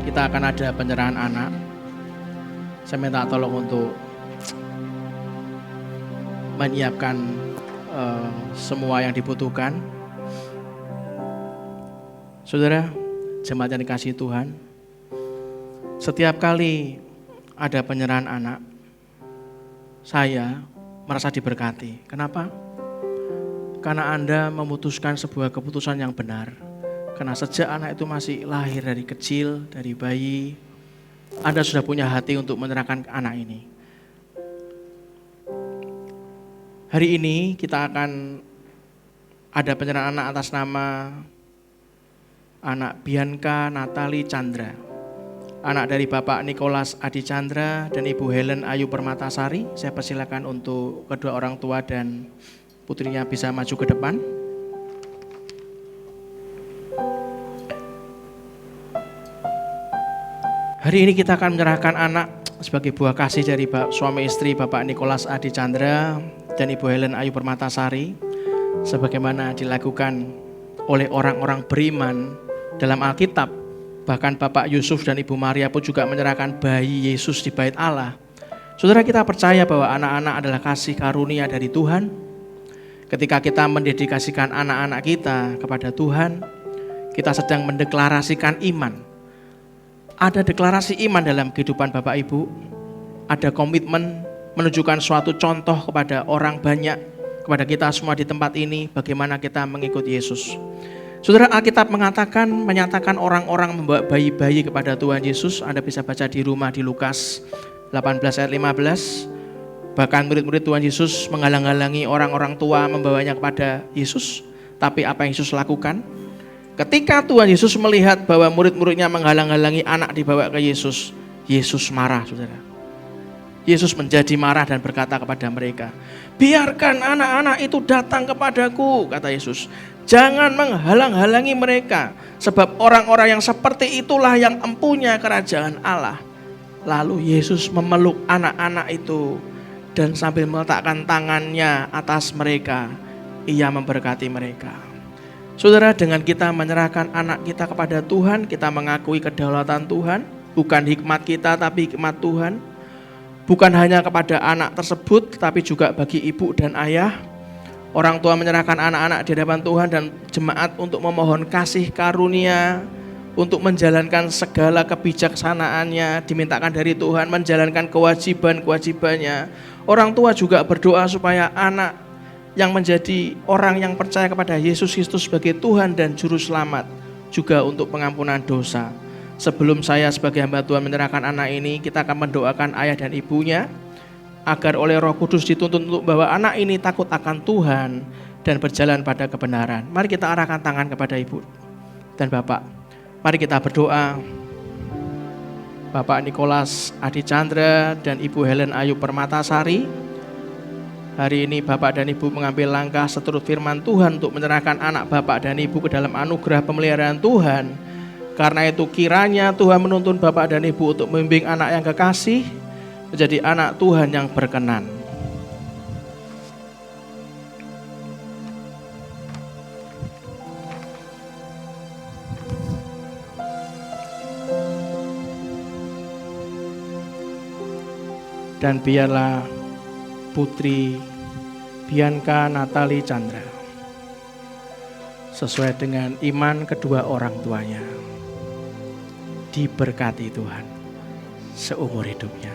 kita akan ada penyerahan anak. Saya minta tolong untuk menyiapkan semua yang dibutuhkan. Saudara, jemaat yang dikasihi Tuhan, setiap kali ada penyerahan anak, saya merasa diberkati. Kenapa? Karena Anda memutuskan sebuah keputusan yang benar. Karena sejak anak itu masih lahir dari kecil, dari bayi, Anda sudah punya hati untuk menyerahkan anak ini. Hari ini kita akan ada penyerahan anak atas nama anak Bianca Natali Chandra, anak dari Bapak Nicholas Adi Chandra dan Ibu Helen Ayu Permatasari. Saya persilakan untuk kedua orang tua dan putrinya bisa maju ke depan. Hari ini kita akan menyerahkan anak sebagai buah kasih dari suami istri Bapak Nicholas Adi Chandra dan Ibu Helen Ayu Permatasari, sebagaimana dilakukan oleh orang-orang beriman dalam Alkitab. Bahkan Bapak Yusuf dan Ibu Maria pun juga menyerahkan bayi Yesus di bait Allah. Saudara, kita percaya bahwa anak-anak adalah kasih karunia dari Tuhan. Ketika kita mendedikasikan anak-anak kita kepada Tuhan, kita sedang mendeklarasikan iman. Ada deklarasi iman dalam kehidupan Bapak Ibu. Ada komitmen menunjukkan suatu contoh kepada orang banyak, kepada kita semua di tempat ini, bagaimana kita mengikuti Yesus. Saudara, Alkitab menyatakan orang-orang membawa bayi-bayi kepada Tuhan Yesus. Anda bisa baca di rumah di Lukas 18 ayat 15. Bahkan murid-murid Tuhan Yesus menghalang-halangi orang-orang tua membawanya kepada Yesus. Tapi apa yang Yesus lakukan? Ketika Tuhan Yesus melihat bahwa murid-muridnya menghalang-halangi anak dibawa ke Yesus, Yesus marah, saudara. Yesus menjadi marah dan berkata kepada mereka, "Biarkan anak-anak itu datang kepadaku," kata Yesus. "Jangan menghalang-halangi mereka, sebab orang-orang yang seperti itulah yang empunya kerajaan Allah." Lalu Yesus memeluk anak-anak itu dan sambil meletakkan tangannya atas mereka, Ia memberkati mereka. Saudara, dengan kita menyerahkan anak kita kepada Tuhan, kita mengakui kedaulatan Tuhan, bukan hikmat kita tapi hikmat Tuhan. Bukan hanya kepada anak tersebut, tapi juga bagi ibu dan ayah. Orang tua menyerahkan anak-anak di hadapan Tuhan dan jemaat untuk memohon kasih karunia, untuk menjalankan segala kebijaksanaannya, dimintakan dari Tuhan, menjalankan kewajiban-kewajibannya. Orang tua juga berdoa supaya anak yang menjadi orang yang percaya kepada Yesus Kristus sebagai Tuhan dan Juru Selamat, juga untuk pengampunan dosa. Sebelum saya sebagai hamba Tuhan menyerahkan anak ini, kita akan mendoakan ayah dan ibunya, agar oleh Roh Kudus dituntun untuk bahwa anak ini takut akan Tuhan dan berjalan pada kebenaran. Mari kita arahkan tangan kepada ibu dan bapak. Mari kita berdoa. Bapak Nikolas Adi Chandra dan Ibu Helen Ayu Permatasari. Hari ini Bapak dan Ibu mengambil langkah seturut firman Tuhan untuk menyerahkan anak Bapak dan Ibu ke dalam anugerah pemeliharaan Tuhan. Karena itu kiranya Tuhan menuntun Bapak dan Ibu untuk membimbing anak yang kekasih menjadi anak Tuhan yang berkenan. Dan biarlah Putri Bianca Natali Chandra sesuai dengan iman kedua orang tuanya diberkati Tuhan seumur hidupnya.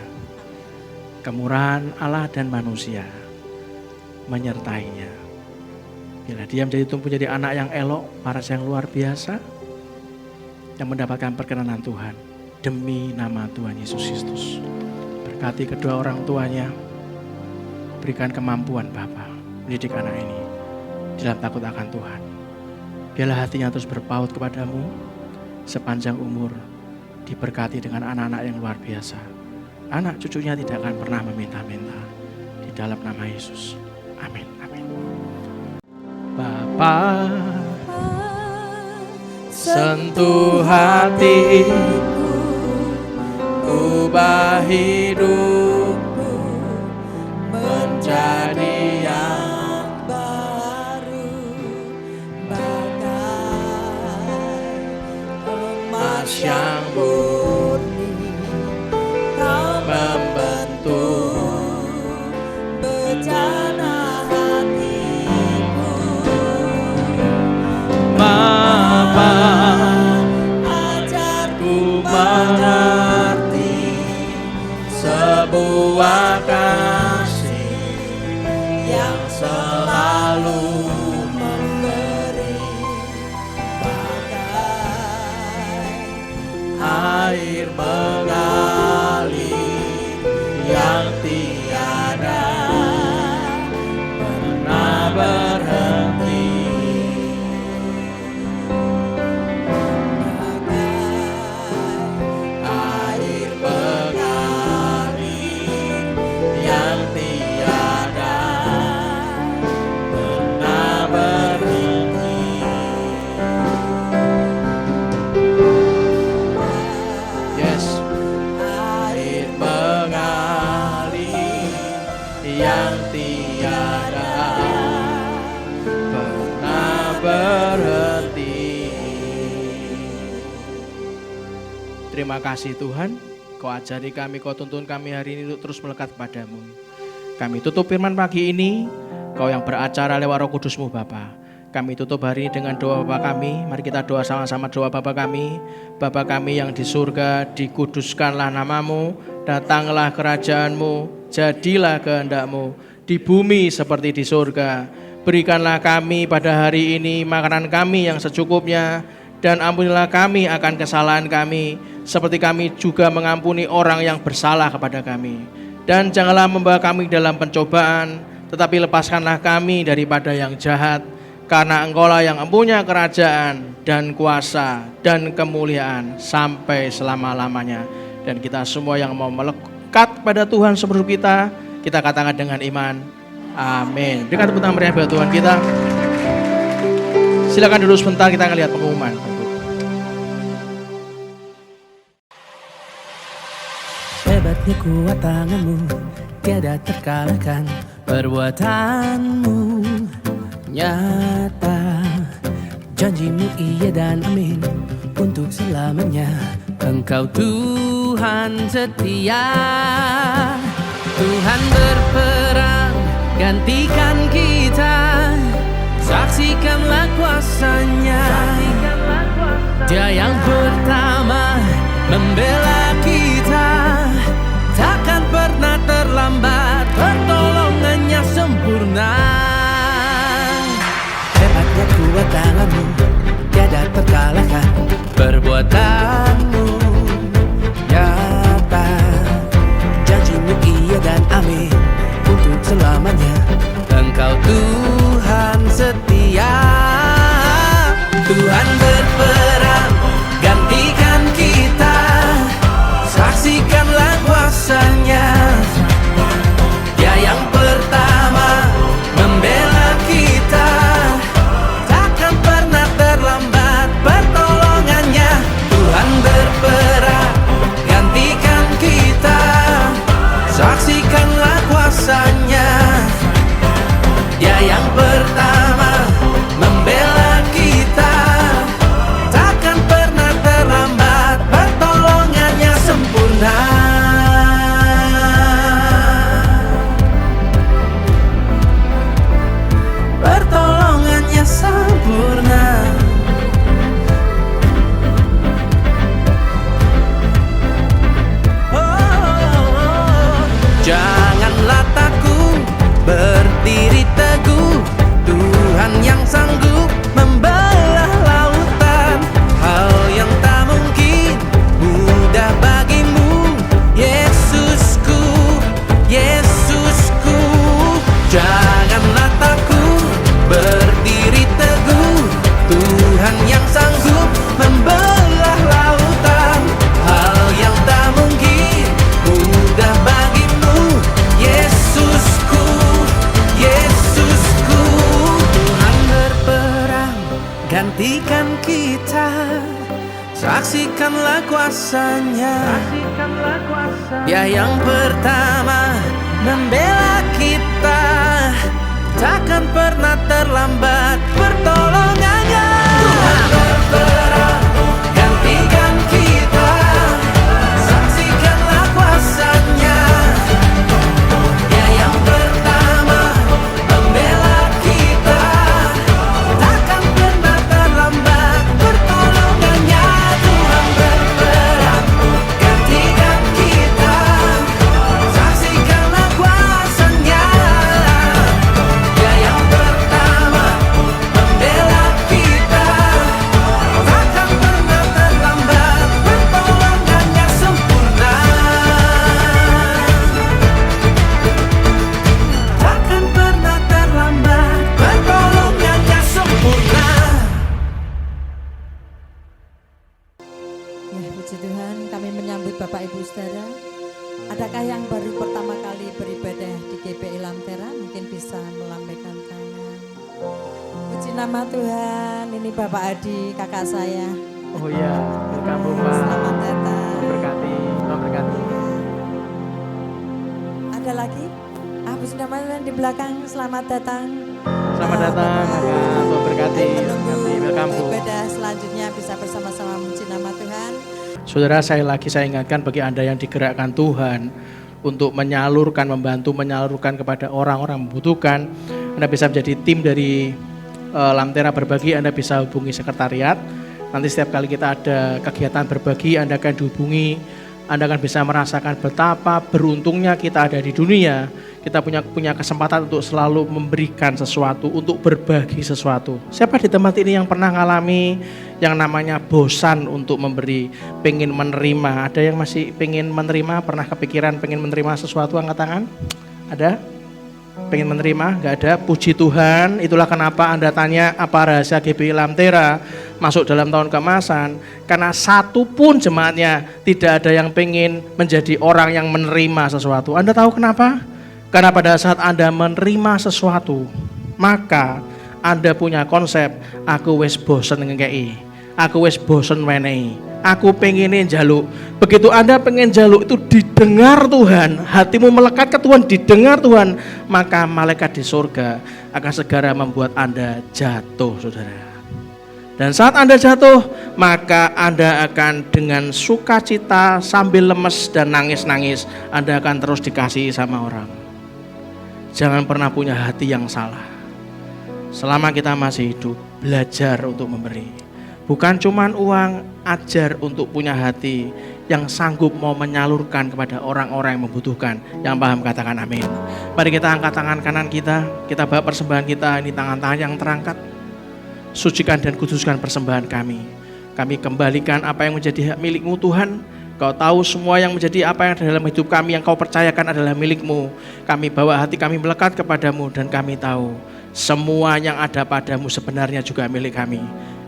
Kemurahan Allah dan manusia menyertainya. Bila dia menjadi tumbuh jadi anak yang elok, paras yang luar biasa, yang mendapatkan perkenanan Tuhan demi nama Tuhan Yesus Kristus. Berkati kedua orang tuanya, berikan kemampuan Bapa mendidik anak ini dalam takut akan Tuhan. Biarlah hatinya terus berpaut kepadamu sepanjang umur, diberkati dengan anak-anak yang luar biasa. Anak cucunya tidak akan pernah meminta-minta. Di dalam nama Yesus. Amin. Amin. Bapa, sentuh hatiku, ubah hidupku menjadi yang baru, bagai emas yang murni, kau membentuk bejana hatiku. Bapa, ajarku mengerti sebuah kasih yang selalu memberi, bagai air mengalir yang tiada pernah berhenti, bagai air mengalir yang tiada pernah berhenti. Yes, air mengalir yang tiada pernah berhenti. Terima kasih Tuhan, Kau ajari kami, Kau tuntun kami hari ini untuk terus melekat kepadamu. Kami tutup firman pagi ini, Kau yang beracara lewat Roh Kudus-Mu Bapa. Kami tutup hari ini dengan doa Bapa kami. Mari kita doa sama-sama, doa Bapa kami. Bapa kami yang di surga, dikuduskanlah namamu, datanglah kerajaan-Mu, jadilah kehendak-Mu di bumi seperti di surga. Berikanlah kami pada hari ini makanan kami yang secukupnya, dan ampunilah kami akan kesalahan kami, seperti kami juga mengampuni orang yang bersalah kepada kami. Dan janganlah membawa kami dalam pencobaan, tetapi lepaskanlah kami daripada yang jahat. Karena Engkaulah yang mempunyai kerajaan dan kuasa dan kemuliaan sampai selama-lamanya. Dan kita semua yang mau melekat pada Tuhan seluruh kita katakan dengan iman. Amin. Berikan tepuk tangan meriah buat Tuhan kita. Silakan dulu sebentar, kita akan lihat pengumuman. Hebatnya kuat tanganmu, tiada terkalahkan. Perbuatanmu nyata, janjimu iya dan amin untuk selamanya. Engkau Tuhan setia, Tuhan berperang gantikan kita. Saksikanlah kuasanya, Dia yang pertama membela kita. Takkan pernah terlambat, pertolongannya sempurna. Hebatnya kuat tanganmu, tiada terkalahkan. Perbuatanmu nyata, janjimu iya dan amin untuk selamanya. Engkau Tuhan setia, Tuhan berperang gantikan kita. Dia yang pertama membela kita, takkan pernah terlambat, pertolongannya sempurna. Pertolongannya sempurna. Janganlah takut, berdiri teguh, Tuhan yang sanggup membelah lautan. Hal yang tak mungkin mudah bagimu, Yesusku, Yesusku. Janganlah takut, berdiri teguh, Tuhan yang sanggup membelah lautan. Hal yang tak mungkin mudah bagimu, Yesusku, Yesusku. Tuhan berperang, gantikan kita, saksikanlah kuasanya. Dia yang pertama membela kita, takkan pernah terlambat, pertolongannya. Tuhan berperang, gantikan kita, saksikanlah kuasanya. Dia yang pertama membela kita, takkan pernah terlambat, pertolongannya. Tuhan berperang, gantikan kita, saksikanlah kuasanya. Dia yang pertama membela kita, takkan pernah terlambat, pertolongannya sempurna. Takkan pernah terlambat, pertolongannya sempurna. Ya, puji Tuhan, kami menyambut Bapak Ibu Saudara. Adakah yang baru pertama kali beribadah di GPI Lamtera? Mungkin bisa melambaikan tangan. Puji nama Tuhan, ini Bapak Adi, kakak saya. Oh iya, kamu Pak. Selamat datang. Memberkati. Ada lagi? Puji nama Tuhan di belakang, selamat datang. Selamat datang, Tuhan berkati. Menunggu Welcome. ibadah selanjutnya bisa bersama-sama memuji nama Tuhan. Saudara, saya ingatkan bagi Anda yang digerakkan Tuhan untuk membantu menyalurkan kepada orang-orang membutuhkan. Anda bisa menjadi tim dari Lamtera Berbagi, Anda bisa hubungi sekretariat. Nanti setiap kali kita ada kegiatan berbagi, Anda akan dihubungi. Anda akan bisa merasakan betapa beruntungnya kita ada di dunia. Kita punya kesempatan untuk selalu memberikan sesuatu, untuk berbagi sesuatu. Siapa di tempat ini yang pernah mengalami yang namanya bosan untuk memberi, pengen menerima? Ada yang masih pengen menerima, pernah kepikiran pengen menerima sesuatu, angkat tangan? Ada? Pengen menerima? Gak ada? Puji Tuhan, itulah kenapa Anda tanya apa rahasia GPI Lamtera masuk dalam tahun keemasan. Karena satu pun jemaatnya tidak ada yang pengen menjadi orang yang menerima sesuatu. Anda tahu kenapa? Karena pada saat Anda menerima sesuatu, maka Anda punya konsep, aku wis bosen ngekei, aku wis bosen wenehi, aku pengen jaluk. Begitu Anda pengen jaluk itu didengar Tuhan, hatimu melekat ke Tuhan, didengar Tuhan, maka malaikat di surga akan segera membuat Anda jatuh, saudara. Dan saat Anda jatuh, maka Anda akan dengan sukacita sambil lemes dan nangis-nangis, Anda akan terus dikasihi sama orang. Jangan pernah punya hati yang salah. Selama kita masih hidup, belajar untuk memberi. Bukan cuman uang, ajar untuk punya hati yang sanggup mau menyalurkan kepada orang-orang yang membutuhkan. Yang paham katakan amin. Mari kita angkat tangan kanan kita bawa persembahan kita, ini tangan-tangan yang terangkat. Sucikan dan kuduskan persembahan kami. Kami kembalikan apa yang menjadi hak milik-Mu Tuhan. Kau tahu semua yang menjadi apa yang ada dalam hidup kami yang Kau percayakan adalah milik-Mu. Kami bawa hati kami melekat kepadamu dan kami tahu semua yang ada padamu sebenarnya juga milik kami.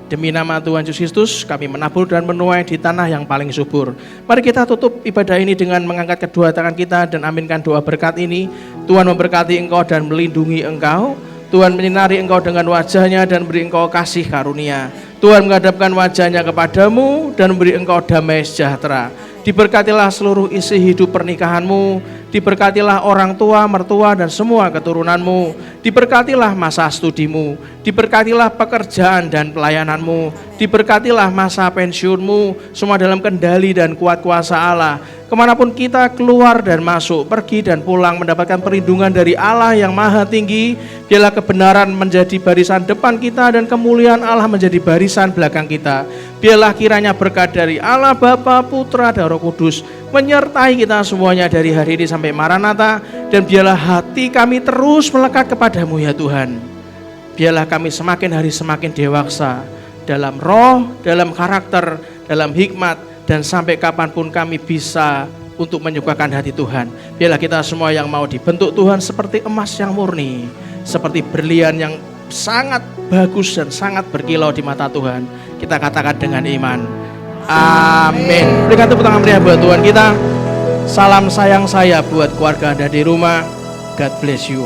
Demi nama Tuhan Yesus Kristus kami menabur dan menuai di tanah yang paling subur. Mari kita tutup ibadah ini dengan mengangkat kedua tangan kita dan aminkan doa berkat ini. Tuhan memberkati engkau dan melindungi engkau. Tuhan menyinari engkau dengan wajahnya dan beri engkau kasih karunia. Tuhan menghadapkan wajahnya kepadamu dan beri engkau damai sejahtera. Diberkatilah seluruh isi hidup pernikahanmu, Diberkatilah orang tua, mertua, dan semua keturunanmu. Diberkatilah masa studimu. Diberkatilah pekerjaan dan pelayananmu. Diberkatilah masa pensiunmu. Semua dalam kendali dan kuat kuasa Allah. Kemanapun kita keluar dan masuk, pergi dan pulang, mendapatkan perlindungan dari Allah yang maha tinggi. Biarlah kebenaran menjadi barisan depan kita dan kemuliaan Allah menjadi barisan belakang kita. Biarlah kiranya berkat dari Allah Bapa, Putra, dan Roh Kudus menyertai kita semuanya dari hari ini sampai Maranatha. Dan biarlah hati kami terus melekat kepadamu ya Tuhan. Biarlah kami semakin hari semakin dewasa dalam roh, dalam karakter, dalam hikmat, dan sampai kapanpun kami bisa untuk menyukakan hati Tuhan. Biarlah kita semua yang mau dibentuk Tuhan seperti emas yang murni, seperti berlian yang sangat bagus dan sangat berkilau di mata Tuhan. Kita katakan dengan iman, amin. Berikan tepuk tangan meriah buat Tuhan kita. Salam sayang saya buat keluarga Anda di rumah. God bless you.